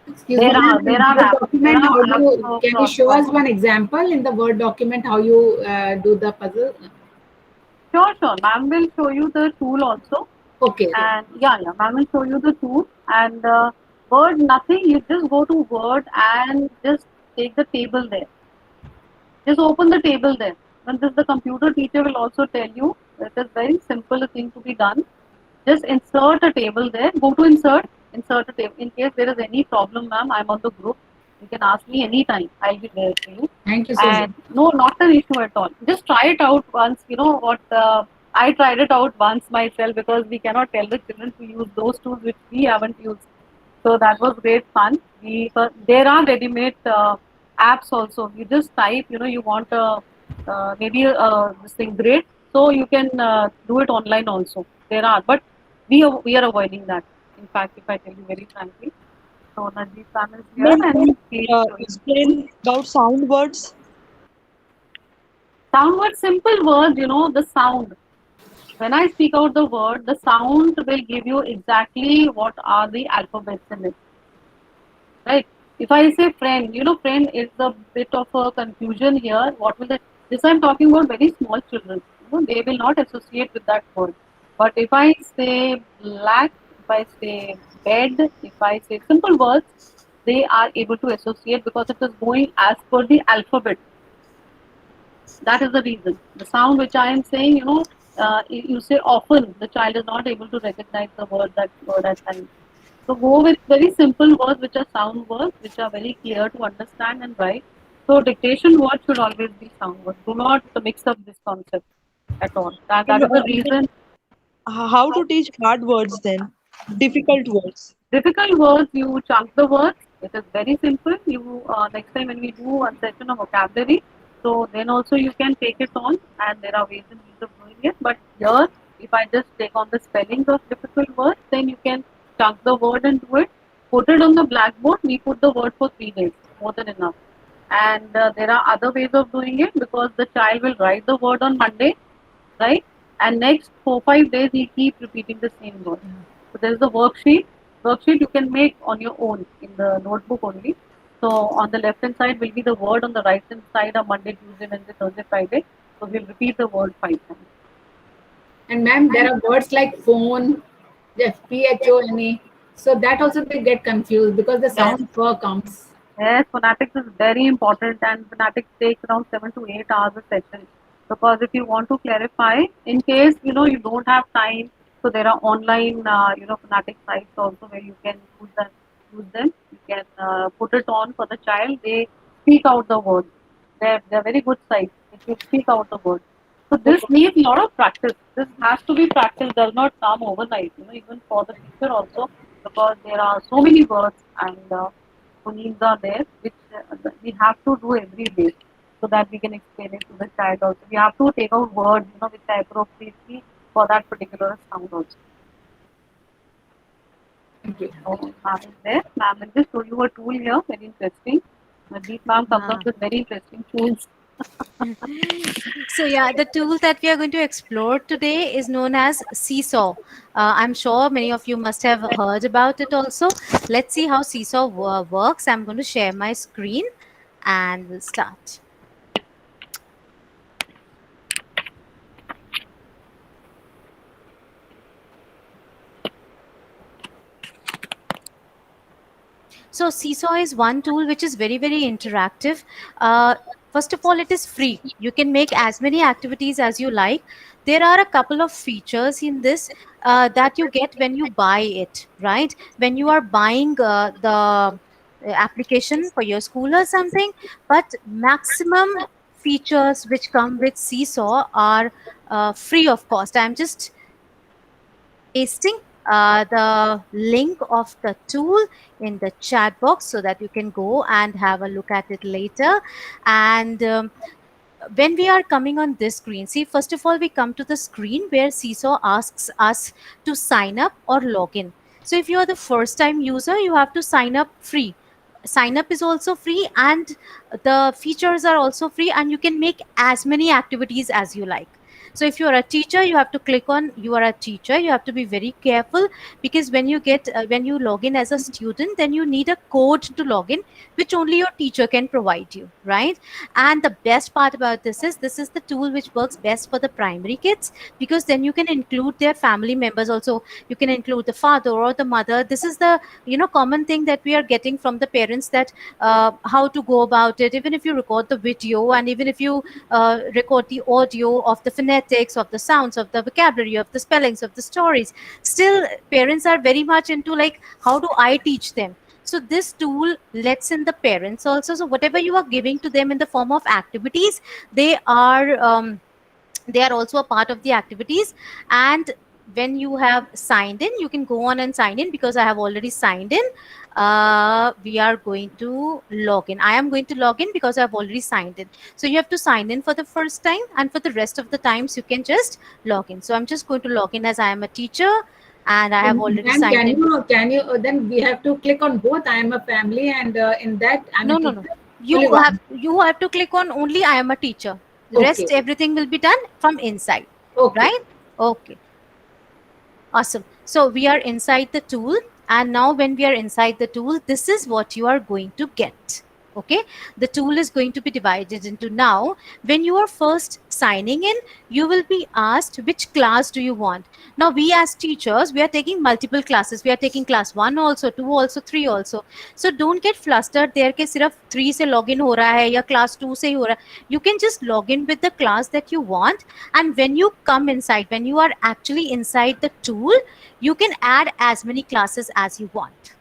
Excuse me, ma'am, in There are Word apps. There document, are how apps you for can you show us crossword. one example in the Word document how you do the puzzle? Sure. Ma'am will show you the tool also. Okay. And yeah, ma'am will show you the tool. And Word, nothing. You just go to Word and just take the table there. Just open the table there. And this the computer teacher will also tell you. It is very simple thing to be done. Just insert a table there. Go to insert a table. In case there is any problem, ma'am, I'm on the group. You can ask me anytime. I'll be there for you. Thank you so much. And no, not an issue at all. Just try it out once. You know what? I tried it out once myself because we cannot tell the children to use those tools which we haven't used. So that was great fun. There are ready-made apps also. You just type, you want maybe this thing great, so you can do it online also. There are, but we are avoiding that. In fact, if I tell you very frankly, so Najib Khan is here Ma'am, and can he you is showing. explain about sound words? Sound words, simple words, the sound. When I speak out the word, the sound will give you exactly what are the alphabets in it. Right? If I say friend, friend is a bit of a confusion here. What will they? This I'm talking about very small children. They will not associate with that word. But if I say black, if I say bed, if I say simple words, they are able to associate because it is going as per the alphabet. That is the reason. The sound which I am saying, you say often, the child is not able to recognize the word at times. So go with very simple words which are sound words, which are very clear to understand and write. So dictation words should always be sound words. Do not mix up this concept at all. That is the reason. How to teach hard words then? Difficult words. Difficult words, you chunk the words. It is very simple. You next time when we do a session of vocabulary, so then also you can take it on, and there are ways and means of doing it. But here, if I just take on the spellings of difficult words, then you can chunk the word and do it. Put it on the blackboard. We put the word for 3 days, more than enough. And there are other ways of doing it because the child will write the word on Monday, right? And next 4 5 days he keep repeating the same word. So there is the worksheet. Worksheet you can make on your own in the notebook only. So on the left hand side will be the word, on the right hand side are Monday, Tuesday, Wednesday, Thursday, Friday. So we'll repeat the word 5 times. And ma'am, there are words like phone, phone. So that also they get confused because the sound f comes. Yes, phonetics is very important, and phonetics takes around 7 to 8 hours a session. Because if you want to clarify, in case you don't have time, so there are online phonetic sites also where you can use them. Use them. You can put it on for the child. They speak out the words. They're very good sites. If you speak out the words. So this needs a lot of practice. This has to be practiced. Does not come overnight. Even for the teacher also, because there are so many words and phonemes are there which we have to do every day so that we can explain it to the child also. We have to take out words, which are appropriately for that particular sound also. Thank you. So ma'am is there. Ma'am will just show you a tool here, very interesting. Deep ma'am comes up with very interesting tools. So yeah, the tool that we are going to explore today is known as Seesaw. I'm sure many of you must have heard about it also. Let's see how Seesaw works. I'm going to share my screen and we'll start. So Seesaw is one tool which is very, very interactive. First of all, it is free. You can make as many activities as you like. There are a couple of features in this that you get when you buy it, right? When you are buying the application for your school or something, but maximum features which come with Seesaw are free of cost. I'm just pasting the link of the tool in the chat box so that you can go and have a look at it later. And when we are coming on this screen, see, first of all, we come to the screen where Seesaw asks us to sign up or log in. So if you are the first time user, you have to sign up free. Sign up is also free and the features are also free, and you can make as many activities as you like. So if you are a teacher, you have to click on you are a teacher. You have to be very careful because when you log in as a student, then you need a code to log in, which only your teacher can provide you, right? And the best part about this is the tool which works best for the primary kids, because then you can include their family members also. You can include the father or the mother. This is the common thing that we are getting from the parents, that how to go about it. Even if you record the video and even if you record the audio of the phonetics, of the sounds, of the vocabulary, of the spellings, of the stories, still parents are very much into like, how do I teach them? So this tool lets in the parents also. So whatever you are giving to them in the form of activities, they are also a part of the activities. And when you have signed in, you can go on and sign in. Because I have already signed in, we are going to log in. I am going to log in because I've already signed in. So you have to sign in for the first time, and for the rest of the times you can just log in. So I'm just going to log in as I am a teacher, and I have already And signed in. can you then we have to click on both I am a family and in that I'm a No. teacher? You Only one. have to click on only I am a teacher. The rest, Okay. everything will be done from inside. Okay. Right? Okay. Awesome. So we are inside the tool, and now when we are inside the tool, this is what you are going to get. Okay, the tool is going to be divided into, now when you are first signing in, you will be asked which class do you want. Now we as teachers, we are taking multiple classes. We are taking class 1 also, 2 also, 3 also. So don't get flustered there कि सिर्फ 3 से login हो रहा है या class 2 से ही हो रहा है. You can just log in with the class that you want, and when you come inside, when you are actually inside the tool, you can add as many classes as you want.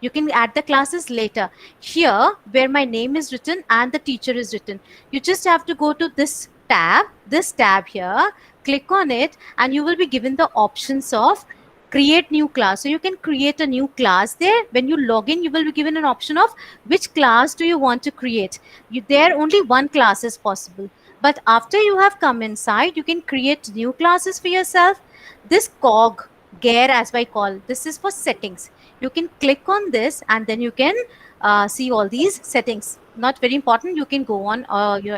You can add the classes later. Here, where my name is written and the teacher is written, you just have to go to this tab here, click on it, and you will be given the options of create new class. So you can create a new class there. When you log in, you will be given an option of which class do you want to create. There only one class is possible. But after you have come inside, you can create new classes for yourself. This cog, gear as I call, this is for settings. You can click on this and then you can see all these settings. Not very important. You can go on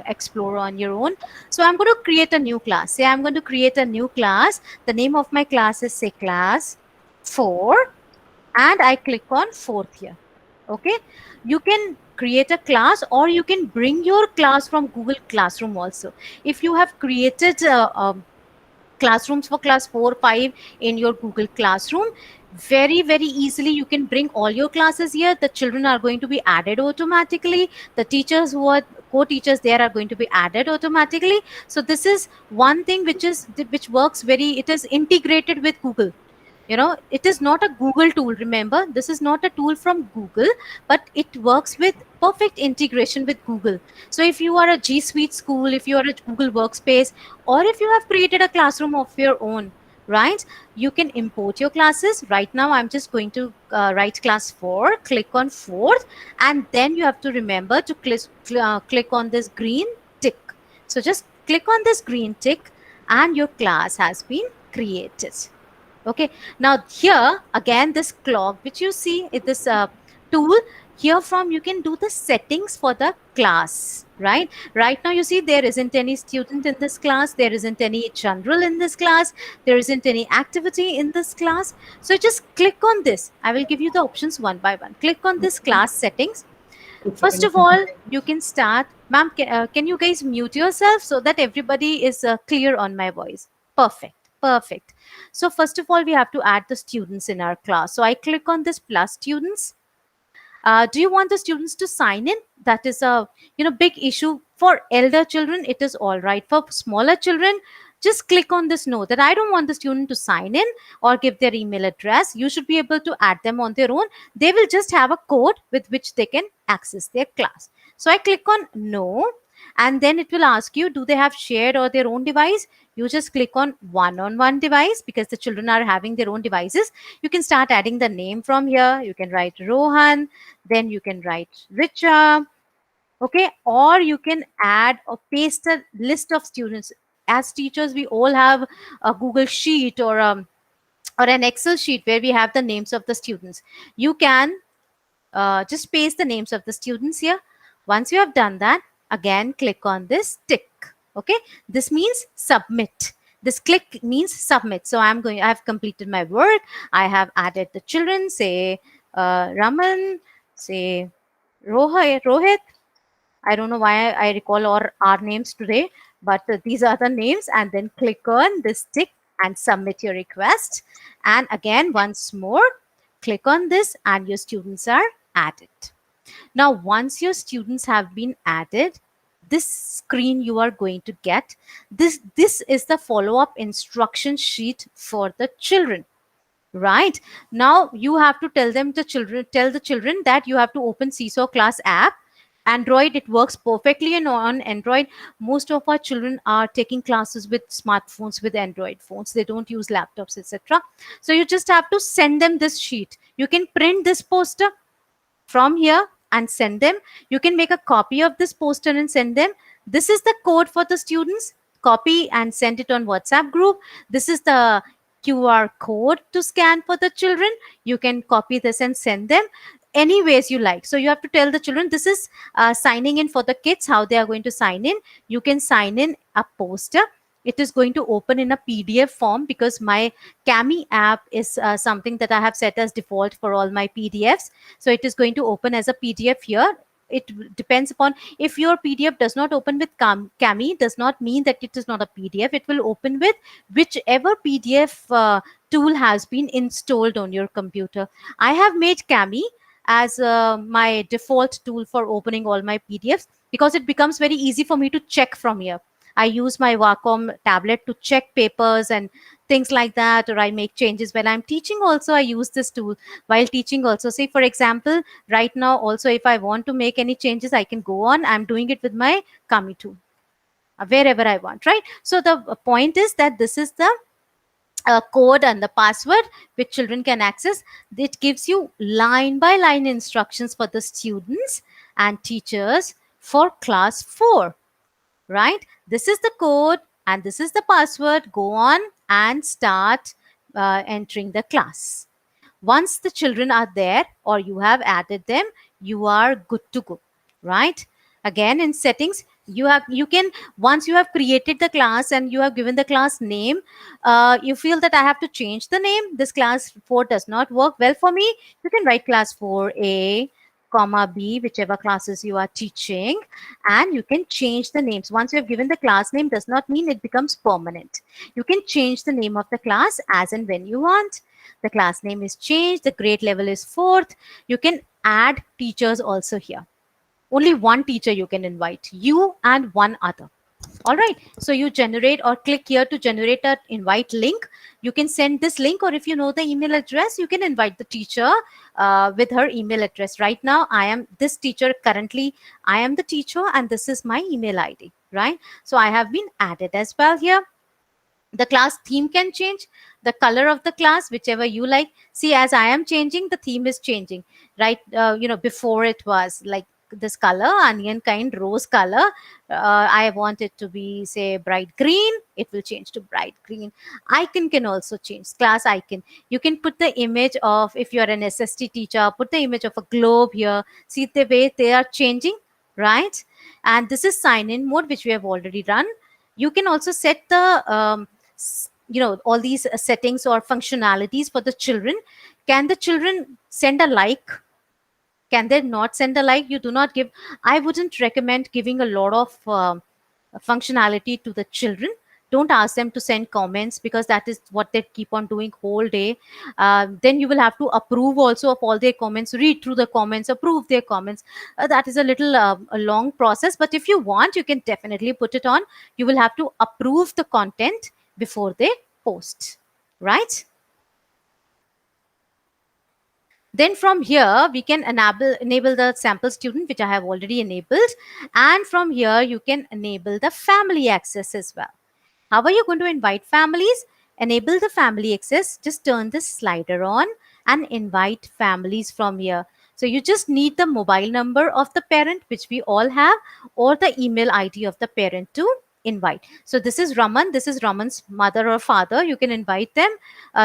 explore on your own. So I'm going to create a new class. Say I'm going to create a new class. The name of my class is, say, class 4, and I click on 4th here. Okay, you can create a class, or you can bring your class from Google Classroom also. If you have created classrooms for class 4, 5 in your Google Classroom, very, very easily you can bring all your classes here. The children are going to be added automatically. The teachers who are co-teachers there are going to be added automatically. So this is one thing which works it is integrated with Google. It is not a Google tool. Remember, this is not a tool from Google, but it works with perfect integration with Google. So if you are a G Suite school, if you are a Google Workspace, or if you have created a classroom of your own, right? You can import your classes. Right now I'm just going to write class 4, click on 4th, and then you have to remember to click on this green tick. So just click on this green tick and your class has been created. Okay, now here again, this clock which you see in this tool, here from you can do the settings for the class, right? Right now you see there isn't any student in this class, there isn't any general in this class, there isn't any activity in this class. So just click on this. I will give you the options one by one. Click on this class settings. First of all, you can start. Ma'am, can you guys mute yourself so that everybody is clear on my voice? Perfect. Perfect. So first of all, we have to add the students in our class. So I click on this plus students. Do you want the students to sign in? That is a big issue. For elder children, it is all right. For smaller children, just click on this no, that I don't want the student to sign in or give their email address. You should be able to add them on their own. They will just have a code with which they can access their class. So I click on no, and then it will ask you, do they have shared or their own device? You just click on one-on-one device because the children are having their own devices. You can start adding the name from here. You can write Rohan, then you can write Richa, okay, or you can add or paste a list of students. As teachers, we all have a Google sheet or an Excel sheet where we have the names of the students. You can just paste the names of the students here. Once you have done that, again click on this tick. Okay, this means submit. This click means submit. So I have completed my work. I have added the children, say Raman, say Rohit. I don't know why I recall all our names today, but these are the names. And then click on this tick and submit your request. And again, once more, click on this and your students are added. Now, once your students have been added, this screen you are going to get, this is the follow-up instruction sheet for the children. Right now, you have to tell the children that you have to open Seesaw Class app. Android, it works perfectly on Android. Most of our children are taking classes with smartphones, with Android phones. They don't use laptops, etc. So you just have to send them this sheet. You can print this poster from here and send them. You can make a copy of this poster and send them. This is the code for the students. Copy and send it on WhatsApp group. This is the QR code to scan for the children. You can copy this and send them any ways you like. So you have to tell the children, this is signing in for the kids, how they are going to sign in. You can sign in a poster. It is going to open in a PDF form because my Kami app is something that I have set as default for all my PDFs. So it is going to open as a PDF here. It depends upon, if your PDF does not open with Kami, does not mean that it is not a PDF. It will open with whichever PDF tool has been installed on your computer. I have made Kami as my default tool for opening all my PDFs because it becomes very easy for me to check from here. I use my Wacom tablet to check papers and things like that, or I make changes when I'm teaching. Also, I use this tool while teaching also. Say, for example, right now also, if I want to make any changes, I can go on. I'm doing it with my Kami tool wherever I want, right? So the point is that this is the code and the password which children can access. It gives you line by line instructions for the students and teachers for class 4. Right? This is the code and this is the password. Go on and start entering the class. Once the children are there or you have added them, you are good to go. Right? Again, in settings, you can, once you have created the class and you have given the class name, you feel that I have to change the name. This class 4 does not work well for me. You can write class 4A, comma B, whichever classes you are teaching, and you can change the names. Once you have given the class name, does not mean it becomes permanent. You can change the name of the class as and when you want. The class name is changed. The grade level is 4th. You can add teachers also here. Only one teacher you can invite, you and one other. All right, so you generate or click here to generate an invite link. You can send this link, or if you know the email address, you can invite the teacher with her email address. Right now, I am this teacher. Currently, I am the teacher and this is my email ID, right? So I have been added as well here. The class theme can change, the color of the class, whichever you like. See, as I am changing, the theme is changing, right? Before it was like this color, onion kind rose color. I want it to be, say, bright green. It will change to bright green. Icon can also change, class icon. You can put the image of, if you're an SST teacher, put the image of a globe here. See the way they are changing, right? And this is sign in mode, which we have already run. You can also set the all these settings or functionalities for the children. Can the children send a like? Can they not send a like? You do not give. I wouldn't recommend giving a lot of functionality to the children. Don't ask them to send comments, because that is what they keep on doing whole day. Then you will have to approve also of all their comments, read through the comments, approve their comments. That is a little a long process, but if you want, you can definitely put it on. You will have to approve the content before they post, right? Then from here, we can enable the sample student, which I have already enabled. And from here, you can enable the family access as well. How are you going to invite families? Enable the family access. Just turn this slider on and invite families from here. So you just need the mobile number of the parent, which we all have, or the email ID of the parent to invite. So this is Raman. This is Raman's mother or father. You can invite them.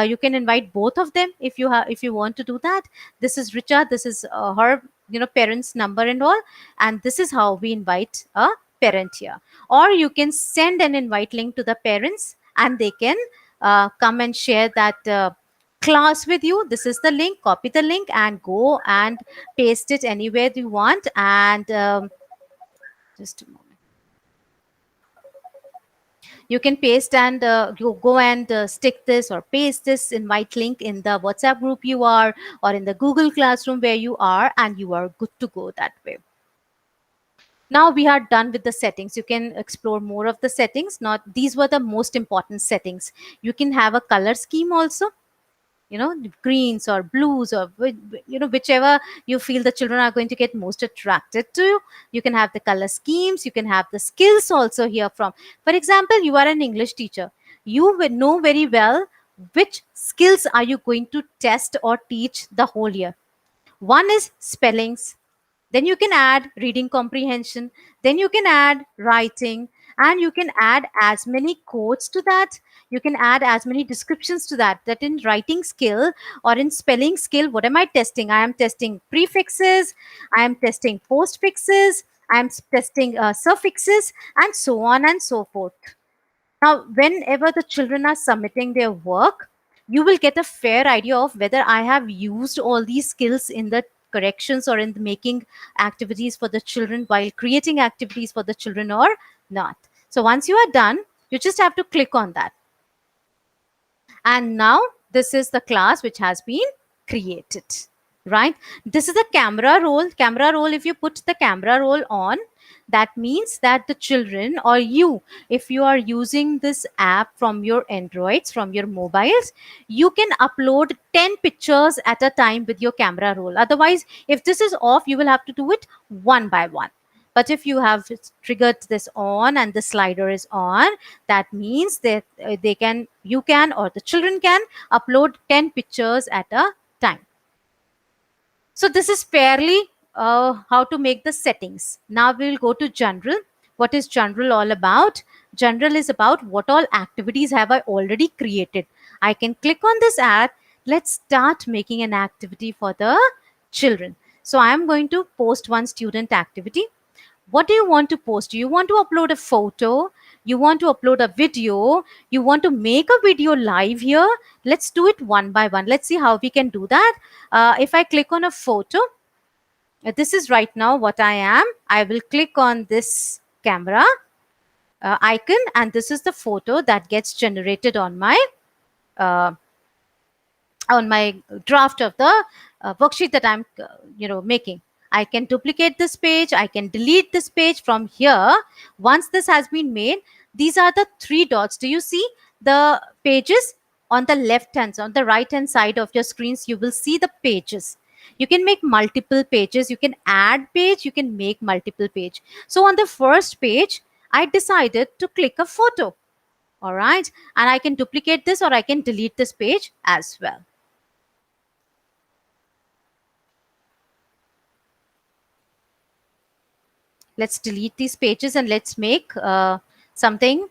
You can invite both of them if you want to do that. This is Richa. This is her parents' number and all. And this is how we invite a parent here. Or you can send an invite link to the parents, and they can come and share that class with you. This is the link. Copy the link and go and paste it anywhere you want. And just a moment. You can paste and you go and stick this or paste this invite link in the WhatsApp group you are, or in the Google Classroom where you are, and you are good to go that way. Now we are done with the settings. You can explore more of the settings. These were the most important settings. You can have a color scheme also, greens or blues, or whichever you feel the children are going to get most attracted to. You can have the color schemes. You can have the skills also here from. For example, you are an English teacher. You will know very well which skills are you going to test or teach the whole year. One is spellings. Then you can add reading comprehension. Then you can add writing, and you can add as many quotes to that. You can add as many descriptions to that. That in writing skill or in spelling skill, what am I testing? I am testing prefixes. I am testing postfixes. I am testing suffixes, and so on and so forth. Now, whenever the children are submitting their work, you will get a fair idea of whether I have used all these skills in the corrections or in the making activities for the children, while creating activities for the children, or not. So once you are done, you just have to click on that. And now this is the class which has been created, right? This is the camera roll. Camera roll, if you put the camera roll on, that means that the children, or you, if you are using this app from your Androids, from your mobiles, you can upload 10 pictures at a time with your camera roll. Otherwise, if this is off, you will have to do it one by one. But if you have triggered this on and the slider is on, that means that you can or the children can upload 10 pictures at a time. So this is fairly how to make the settings. Now we will go to general. What is general all about? General is about what all activities have I already created. I can click on this ad. Let's start making an activity for the children. So I am going to post one student activity. What do you want to post? Do you want to upload a photo? You want to upload a video? You want to make a video live here? Let's do it one by one. Let's see how we can do that. If I click on a photo, this is right now what I am. I will click on this camera icon, and this is the photo that gets generated on my draft of the worksheet that I'm making. I can duplicate this page. I can delete this page from here. Once this has been made, these are the 3 dots. Do you see the pages on the left hand, on the right hand side of your screens? You will see the pages. You can make multiple pages. You can add page. You can make multiple page. So on the first page, I decided to click a photo. All right. And I can duplicate this or I can delete this page as well. Let's delete these pages and let's make something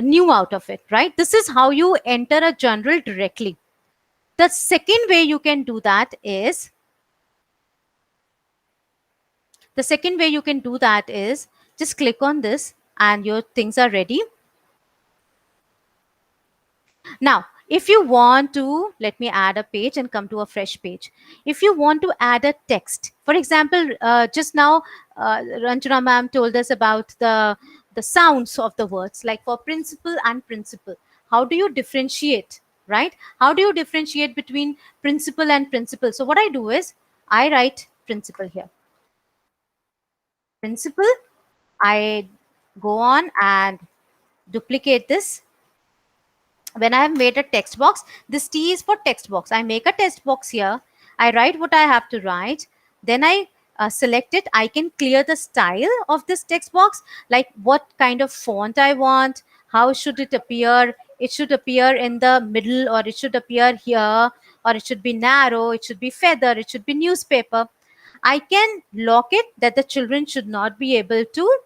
new out of it, right? This is how you enter a journal directly. The second way you can do that is, just click on this and your things are ready. Now, if you want to, let me add a page and come to a fresh page. If you want to add a text, for example, just now Ranjana ma'am told us about the sounds of the words, like for principal and principal. How do you differentiate, right? How do you differentiate between principal and principal? So what I do is I write principal here. Principal, I go on and duplicate this. When I have made a text box, this T is for text box. I make a text box here. I write what I have to write. Then I select it. I can clear the style of this text box, like what kind of font I want, how should it appear. It should appear in the middle, or it should appear here, or it should be narrow, it should be feather, it should be newspaper. I can lock it that the children should not be able to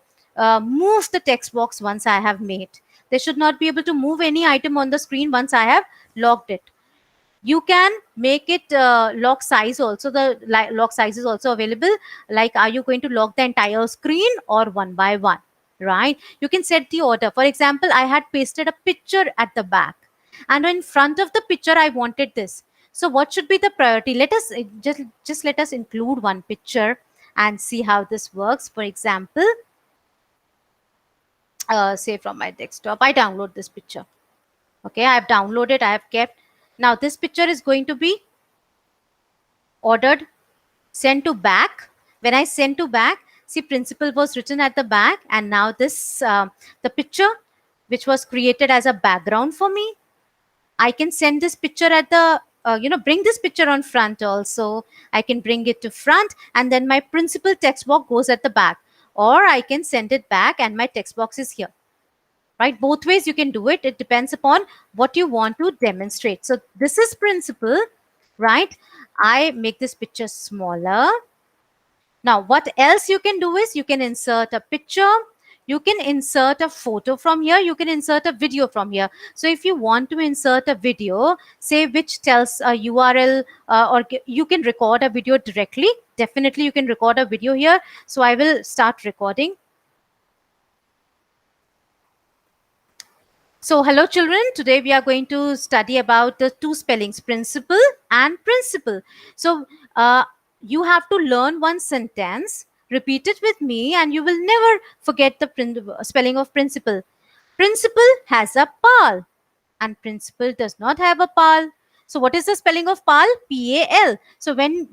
move the text box once I have made. They should not be able to move any item on the screen once I have locked it. You can make it lock size also. The lock size is also available. Like, are you going to lock the entire screen or one by one, right? You can set the order. For example, I had pasted a picture at the back, and in front of the picture, I wanted this. So what should be the priority? Let us just let us include one picture and see how this works. For example, say from my desktop, I download this picture. Okay, I have downloaded, I have kept. Now this picture is going to be ordered, sent to back. When I send to back, see, principal was written at the back, and now this the picture which was created as a background for me, I can send this picture at the bring this picture on front also. I can bring it to front, and then my principal text box goes at the back, or I can send it back and my text box is here, right? Both ways you can do it. It depends upon what you want to demonstrate. So this is principal, right? I make this picture smaller. Now what else you can do is you can insert a picture, you can insert a photo from here, you can insert a video from here. So if you want to insert a video, say, which tells a URL, or you can record a video directly. Definitely you can record a video here. So I will start recording. So hello children, today we are going to study about the two spellings, principal and principal. So you have to learn one sentence, repeat it with me, and you will never forget the spelling of principal. Principal has a pal and principal does not have a pal. So what is the spelling of pal? P-A-L. So when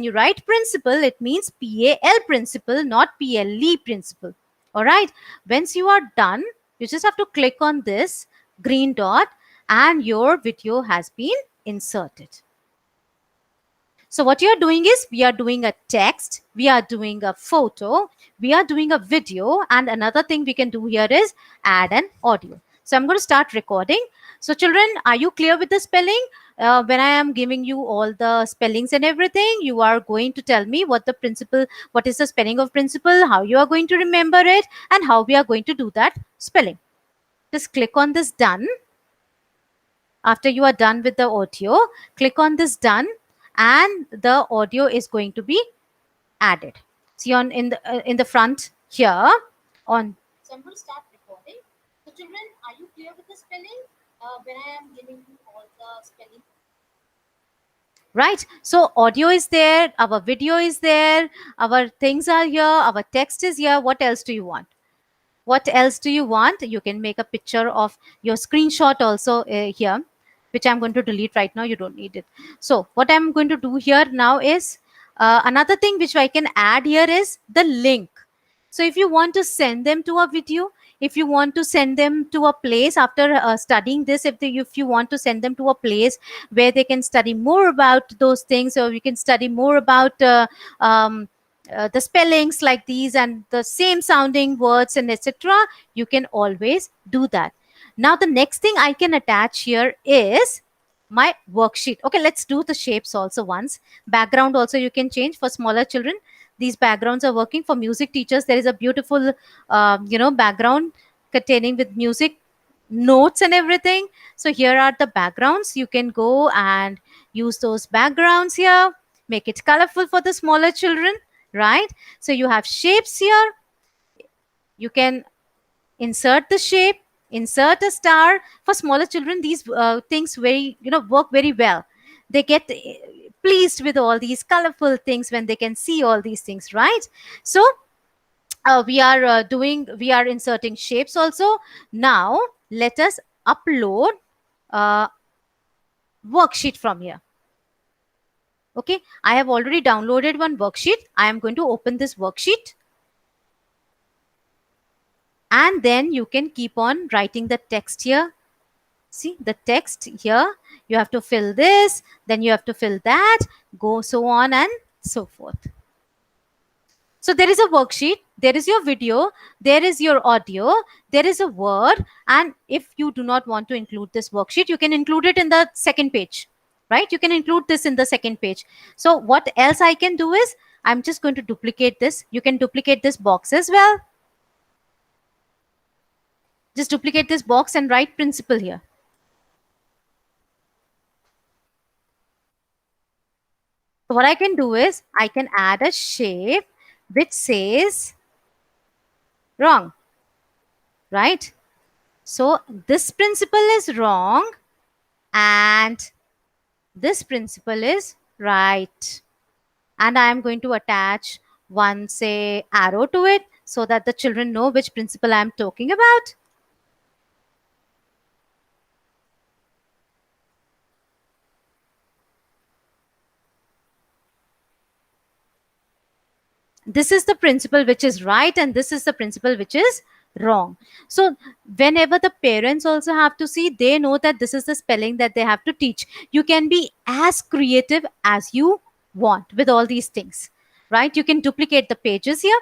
you write principal, it means P-A-L principal, not P-L-E principal. All right. Once you are done, you just have to click on this green dot and your video has been inserted. So what you're doing is, we are doing a text, we are doing a photo, we are doing a video, and another thing we can do here is add an audio. So I'm going to start recording. So children, are you clear with the spelling? When I am giving you all the spellings and everything, you are going to tell me what is the spelling of principal, how you are going to remember it, and how we are going to do that spelling. Just click on this done. After you are done with the audio, click on this done, and the audio is going to be added. See in the front here on. So I'm going to start recording. So children, are you clear with the spelling? When I am giving you all the spelling. Right. So audio is there, our video is there, our things are here, our text is here. What else do you want? What else do you want? You can make a picture of your screenshot also here, which I'm going to delete right now. You don't need it. So what I'm going to do here now is another thing which I can add here is the link. So if you want to send them to a video, if you want to send them to a place after studying this, if you want to send them to a place where they can study more about those things, or we can study more about the spellings like these and the same sounding words and etc., you can always do that. Now the next thing I can attach here is my worksheet. Okay, let's do the shapes also once. Background also you can change for smaller children. These backgrounds are working for music teachers. There is a beautiful, background containing with music notes and everything. So here are the backgrounds. You can go and use those backgrounds here. Make it colorful for the smaller children, right? So you have shapes here. You can insert the shape, insert a star. For smaller children, these things work very well. They get pleased with all these colorful things when they can see all these things, right? So we are inserting shapes also. Now let us upload a worksheet from here. Okay, I have already downloaded one worksheet. I am going to open this worksheet, and then you can keep on writing the text here. See the text here, you have to fill this, then you have to fill that, go so on and so forth. So there is a worksheet, there is your video, there is your audio, there is a word, and if you do not want to include this worksheet, you can include it in the second page, right? You can include this in the second page. So what else I can do is, I'm just going to duplicate this. You can duplicate this box as well. Just duplicate this box and write principal here. So what I can do is, I can add a shape which says wrong, right? So this principal is wrong and this principal is right. And I am going to attach one, say, arrow to it so that the children know which principal I am talking about. This is the principle which is right and this is the principle which is wrong. So whenever the parents also have to see, they know that this is the spelling that they have to teach. You can be as creative as you want with all these things, right? You can duplicate the pages here,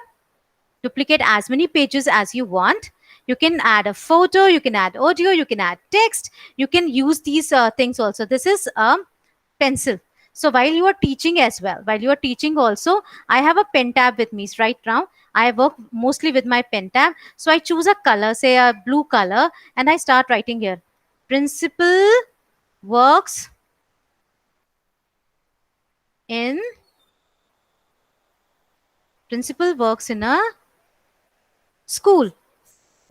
duplicate as many pages as you want. You can add a photo, you can add audio, you can add text, you can use these things also. This is a pencil. So while you are teaching as well, while you are teaching also, I have a pen tab with me right now. I work mostly with my pen tab. So I choose a color, say a blue color, and I start writing here. Principal works in a school.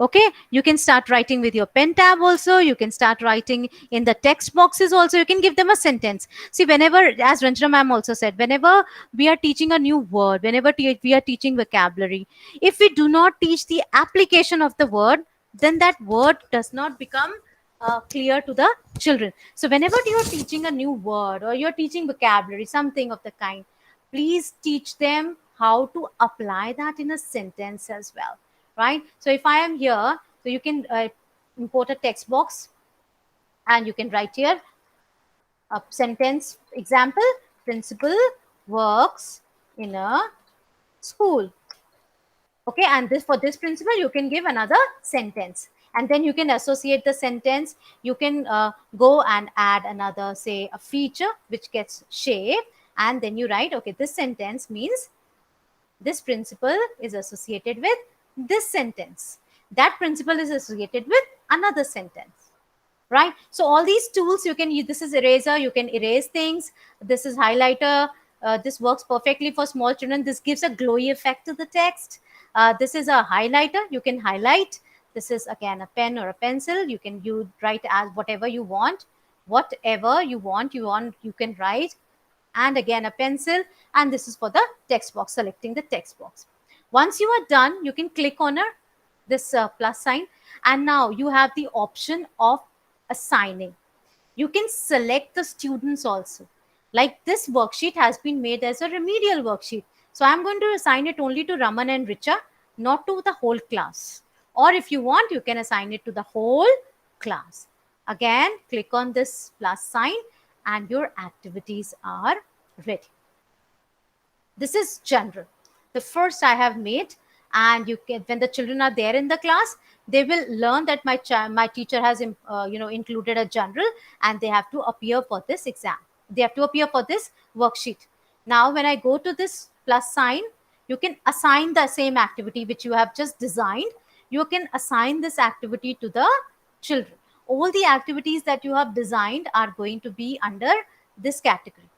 Okay, you can start writing with your pen tab also. You can start writing in the text boxes also. You can give them a sentence. See, whenever, as Ranjana ma'am also said, whenever we are teaching a new word, whenever we are teaching vocabulary, if we do not teach the application of the word, then that word does not become clear to the children. So whenever you are teaching a new word or you're teaching vocabulary, something of the kind, please teach them how to apply that in a sentence as well. Right? So if I am here, so you can import a text box and you can write here a sentence example, principal works in a school. Okay, and this, for this principal, you can give another sentence and then you can associate the sentence. You can go and add another, say, a feature which gets shaped, and then you write, okay, this sentence means this principal is associated with this sentence. That principle is associated with another sentence, right? So all these tools you can use. This is eraser, you can erase things. This is highlighter. This works perfectly for small children. This gives a glowy effect to the text. This is a highlighter, you can highlight. This is again a pen or a pencil. You can write as whatever you want. Whatever you want, you can write. And again a pencil, and this is for the text box, selecting the text box. Once you are done, you can click on this plus sign, and now you have the option of assigning. You can select the students also. Like this worksheet has been made as a remedial worksheet. So I'm going to assign it only to Raman and Richa, not to the whole class. Or if you want, you can assign it to the whole class. Again, click on this plus sign and your activities are ready. This is general. The first I have made and you can, when the children are there in the class, they will learn that my teacher has included a journal, and they have to appear for this exam, they have to appear for this worksheet. Now when I go to this plus sign, you can assign the same activity which you have just designed. You can assign this activity to the children. All the activities that you have designed are going to be under this category,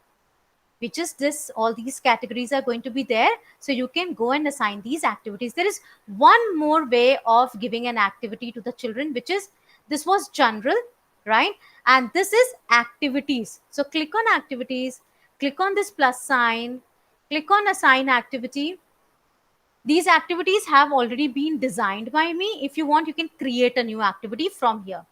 which is this, all these categories are going to be there. So you can go and assign these activities. There is one more way of giving an activity to the children, which is, this was general, right? And this is activities. So click on activities, click on this plus sign, click on assign activity. These activities have already been designed by me. If you want, you can create a new activity from here.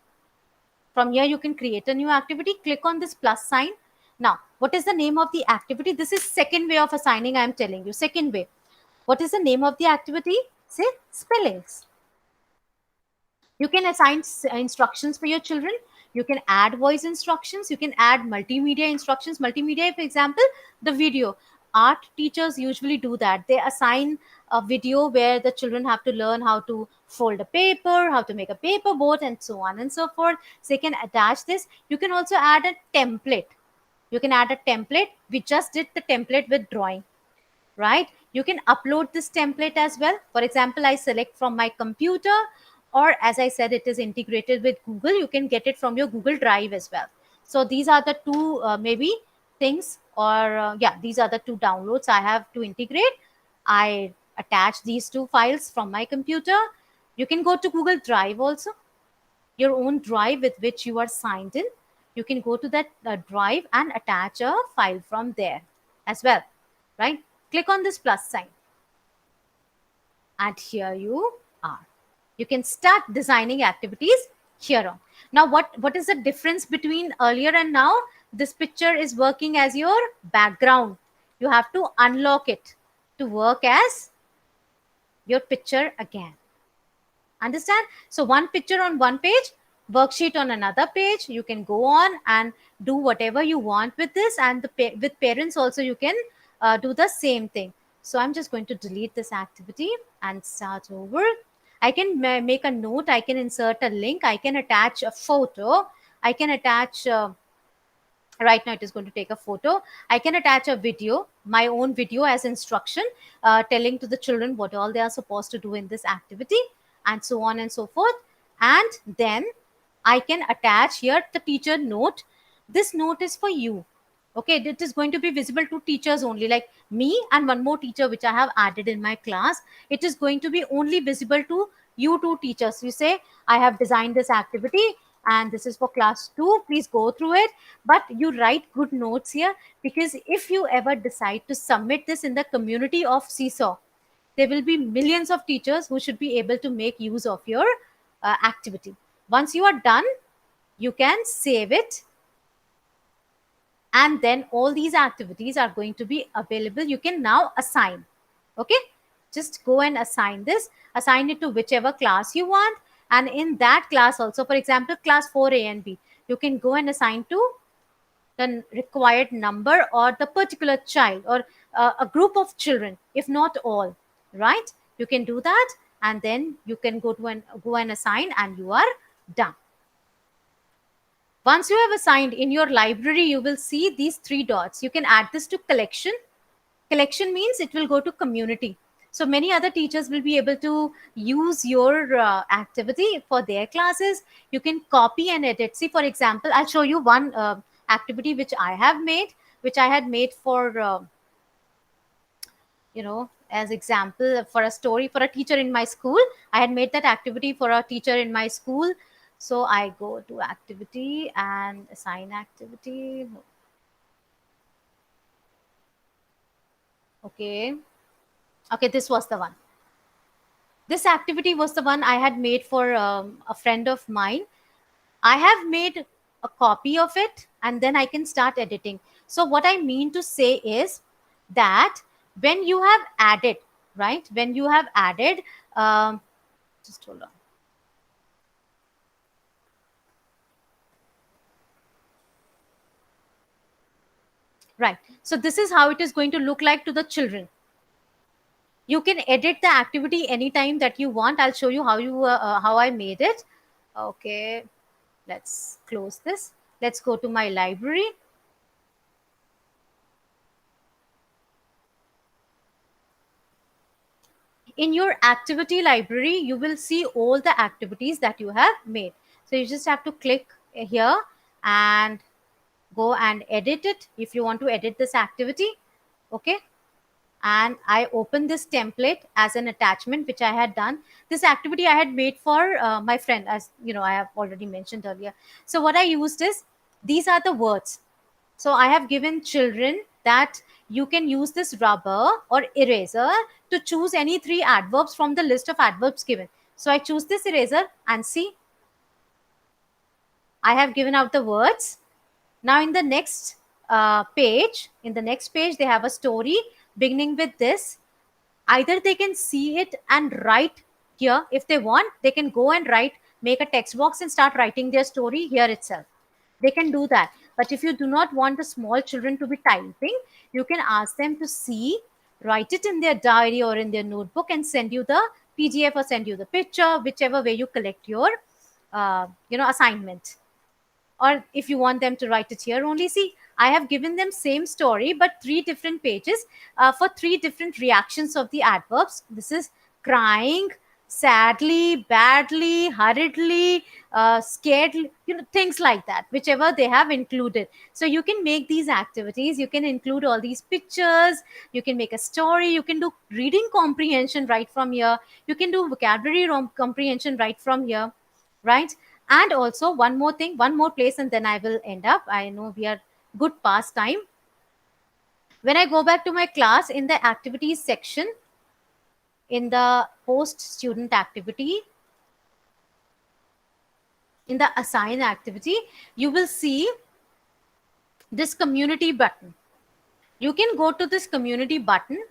From here, you can create a new activity. Click on this plus sign. Now, what is the name of the activity? This is second way of assigning, I am telling you. Second way. What is the name of the activity? Say spellings. You can assign instructions for your children. You can add voice instructions. You can add multimedia instructions. Multimedia, for example, the video. Art teachers usually do that. They assign a video where the children have to learn how to fold a paper, how to make a paper boat, and so on and so forth. So you can attach this. You can also add a template. You can add a template. We just did the template with drawing, right? You can upload this template as well. For example, I select from my computer, or as I said, it is integrated with Google. You can get it from your Google Drive as well. So these are the two maybe things, or yeah, these are the two downloads I have to integrate. I attach these two files from my computer. You can go to Google Drive also, your own drive with which you are signed in. You can go to that drive and attach a file from there as well, right? Click on this plus sign, and here you are. You can start designing activities here on. Now, what is the difference between earlier and now? This picture is working as your background. You have to unlock it to work as your picture again. Understand? So one picture on one page, worksheet on another page. You can go on and do whatever you want with this, and with parents also you can do the same thing. So I'm just going to delete this activity and start over. I can make a note, I can insert a link, I can attach a photo, I can attach right now it is going to take a photo. I can attach a video, my own video as instruction, telling to the children what all they are supposed to do in this activity, and so on and so forth. And then I can attach here the teacher note. This note is for you. Okay, it is going to be visible to teachers only, like me and one more teacher which I have added in my class. It is going to be only visible to you two teachers. You say, I have designed this activity and this is for class 2. Please go through it. But you write good notes here, because if you ever decide to submit this in the community of Seesaw, there will be millions of teachers who should be able to make use of your activity. Once you are done, you can save it, and then all these activities are going to be available. You can now assign. Okay, just go and assign this, assign it to whichever class you want. And in that class also, for example, class 4A and B, you can go and assign to the required number or the particular child, or a group of children, if not all, right? You can do that, and then you can go and assign, and you are done. Once you have assigned in your library, you will see these 3 dots. You can add this to collection. Collection means it will go to community. So many other teachers will be able to use your activity for their classes. You can copy and edit. See, for example, I'll show you one activity which I have made, which I had made for, as example, for a story for a teacher in my school. I had made that activity for a teacher in my school. So I go to activity and assign activity. Okay, this was the one. This activity was the one I had made for a friend of mine. I have made a copy of it, and then I can start editing. So what I mean to say is that when you have added, right, when you have added, just hold on. Right. So this is how it is going to look like to the children. You can edit the activity anytime that you want. I'll show you how I made it. Okay, let's close this. Let's go to my library. In your activity library, you will see all the activities that you have made. So you just have to click here and go and edit it if you want to edit this activity. Okay, and I open this template as an attachment which I had done. This activity I had made for my friend, as you know, I have already mentioned earlier. So what I used is, these are the words. So I have given children that you can use this rubber or eraser to choose any 3 adverbs from the list of adverbs given. So I choose this eraser and see, I have given out the words. Now in the next page, they have a story beginning with this. Either they can see it and write here. If they want, they can go and write, make a text box and start writing their story here itself. They can do that. But if you do not want the small children to be typing, you can ask them to see, write it in their diary or in their notebook and send you the PDF or send you the picture, whichever way you collect your assignment. Or if you want them to write it here only, see, I have given them same story but 3 different pages for 3 different reactions of the adverbs. This is crying, sadly, badly, hurriedly, scared, things like that, whichever they have included. So you can make these activities, you can include all these pictures, you can make a story, you can do reading comprehension right from here, you can do vocabulary comprehension right from here, right? And also one more thing, one more place, and then I will end up. I know we are good past time. When I go back to my class, in the activities section, in the post student activity, in the assign activity, you will see this community button. You can go to this community button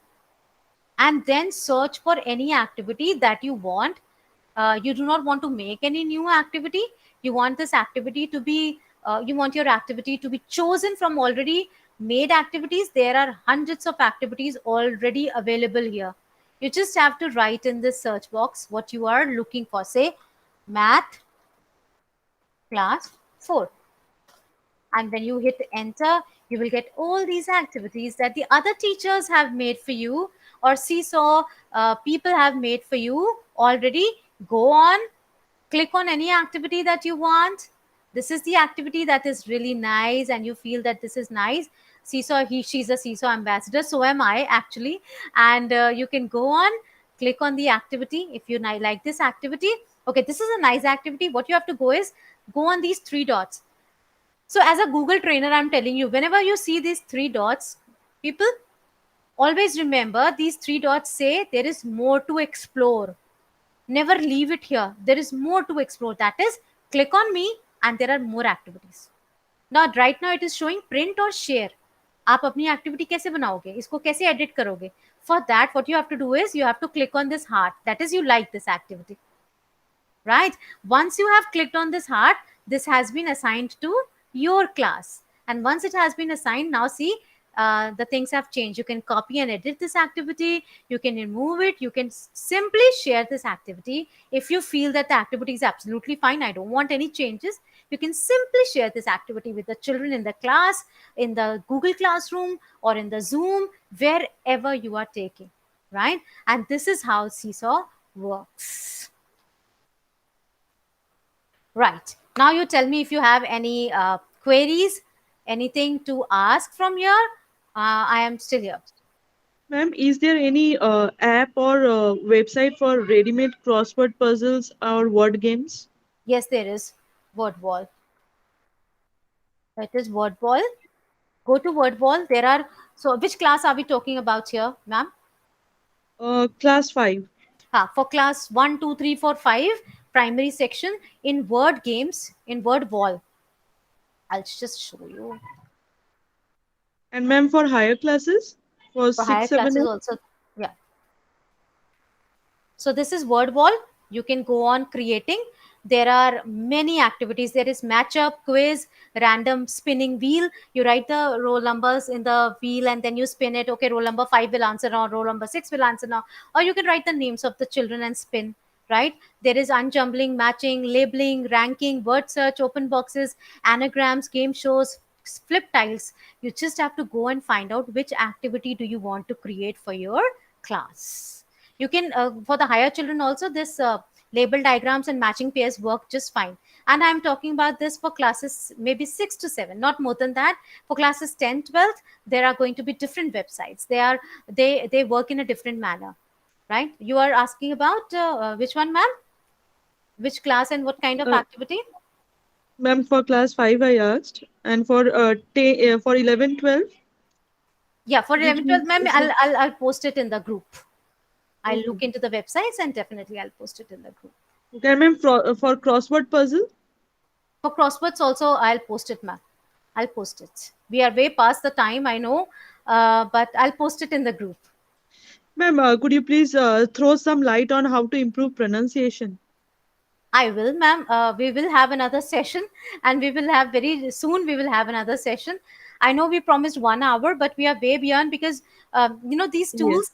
and then search for any activity that you want. You do not want to make any new activity. You want this activity to be, you want your activity to be chosen from already made activities. There are hundreds of activities already available here. You just have to write in this search box what you are looking for. Say math class 4. And when you hit enter, you will get all these activities that the other teachers have made for you, or Seesaw people have made for you already. Go on, click on any activity that you want. This is the activity that is really nice and you feel that this is nice. Seesaw, she's a Seesaw ambassador, so am I actually. And you can go on, click on the activity if you like this activity. Okay, this is a nice activity. What you have to go is, go on these 3 dots. So as a Google trainer, I'm telling you, whenever you see these 3 dots, people, always remember these 3 dots say there is more to explore. Never leave it here. There is more to explore. That is, click on me and there are more activities. Now, right now it is showing print or share. आप अपनी activity कैसे बनाओगे? इसको कैसे edit करोगे? For that, what you have to do is, you have to click on this heart. That is, you like this activity. Right? Once you have clicked on this heart, this has been assigned to your class. And once it has been assigned, now see, the things have changed. You can copy and edit this activity. You can remove it. You can simply share this activity. If you feel that the activity is absolutely fine, I don't want any changes, you can simply share this activity with the children in the class, in the Google Classroom, or in the Zoom, wherever you are taking, right? And this is how Seesaw works. Right. Now you tell me if you have any queries, anything to ask from here. I am still here. Ma'am, is there any app or website for ready-made crossword puzzles or word games? Yes, there is. WordWall. That is WordWall. Go to WordWall. There are, so which class are we talking about here, ma'am? Class 5. For class 1, 2, 3, 4, 5, primary section, in word games, in WordWall. I'll just show you. And ma'am, for higher classes? For 6, higher 7, classes 8? also, yeah. So this is WordWall. You can go on creating. There are many activities. There is matchup, quiz, random spinning wheel. You write the roll numbers in the wheel and then you spin it. Okay, roll number 5 will answer now, roll number 6 will answer now. Or you can write the names of the children and spin, right? There is unjumbling, matching, labeling, ranking, word search, open boxes, anagrams, game shows, flip tiles. You just have to go and find out which activity do you want to create for your class. You can, for the higher children also, this label diagrams and matching pairs work just fine. And I'm talking about this for classes maybe 6 to 7, not more than that. For classes 10, 12, there are going to be different websites. They work in a different manner, right? You are asking about which one, ma'am? Which class and what kind of activity? Ma'am, for class 5 I asked, and for 11, 12. Yeah, for 11, 12, ma'am, Is it- I'll post it in the group. I'll look into the websites and definitely I'll post it in the group. Okay, ma'am, for crossword puzzle. For crosswords also, I'll post it, ma'am. I'll post it. We are way past the time, I know, but I'll post it in the group. Ma'am, could you please throw some light on how to improve pronunciation? I will, ma'am. We will have another session, and we will have very soon. We will have another session. I know we promised 1 hour, but we are way beyond because these Yes. tools.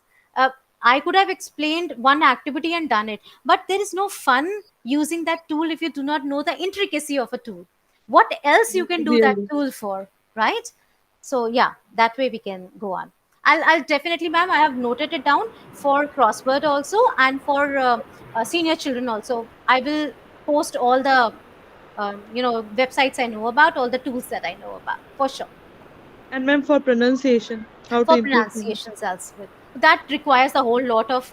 I could have explained one activity and done it, but there is no fun using that tool if you do not know the intricacy of a tool. What else you can do that Really. tool for, right? So yeah, that way we can go on. I'll definitely, ma'am. I have noted it down for crossword also and for senior children also. I will post all the websites I know about, all the tools that I know about, for sure. And ma'am, for pronunciation, how to For improve pronunciations as well. That requires a whole lot of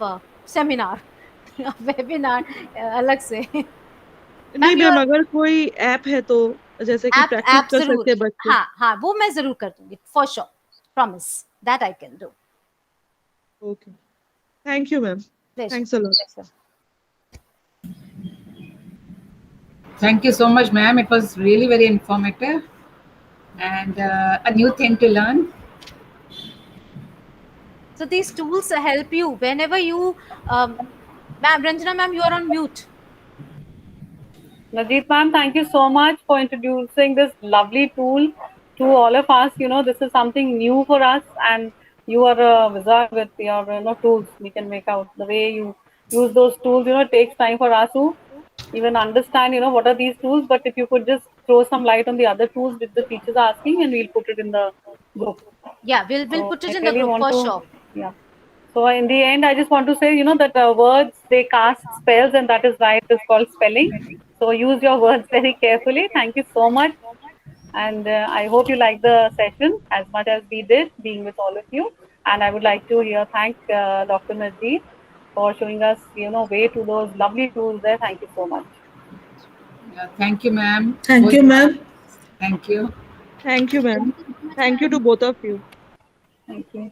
seminar, webinar, अलग से. नहीं you ma'am, are अगर कोई app है तो जैसे कि practice app कर जरूर. सकते हैं बच्चे. हाँ, वो मैं जरूर कर दूंगी, for sure. Promise that I can do. Okay. Thank you, ma'am. Pleasure. Thanks a lot. Pleasure. Thank you so much, ma'am. It was really very informative and a new thing to learn. So these tools help you whenever you, ma'am, Ranjana ma'am, you are on mute. Najeet ma'am, thank you so much for introducing this lovely tool to all of us. This is something new for us, and you are a wizard with your tools. We can make out the way you use those tools. It takes time for us to even understand, what are these tools. But if you could just throw some light on the other tools which the teachers are asking, and we'll put it in the group. Yeah, we'll So put it I in the really group want for to, sure. yeah. So in the end, I just want to say, that words, they cast spells, and that is why it is called spelling. So use your words very carefully. Thank you so much. And I hope you liked the session as much as we did being with all of you. And I would like to thank Dr. Najeet for showing us, way to those lovely tools there. Thank you so much. Yeah, thank you, ma'am. Thank you, ma'am. Thank you. Thank you, ma'am. Thank you to both of you. Thank you.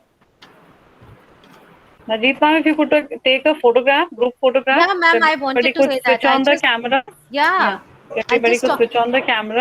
Najeet ma'am, if you could take a photograph, group photograph. Yeah, ma'am, I wanted Everybody to could say switch that. on the camera. Yeah. I Everybody just could switch on the camera.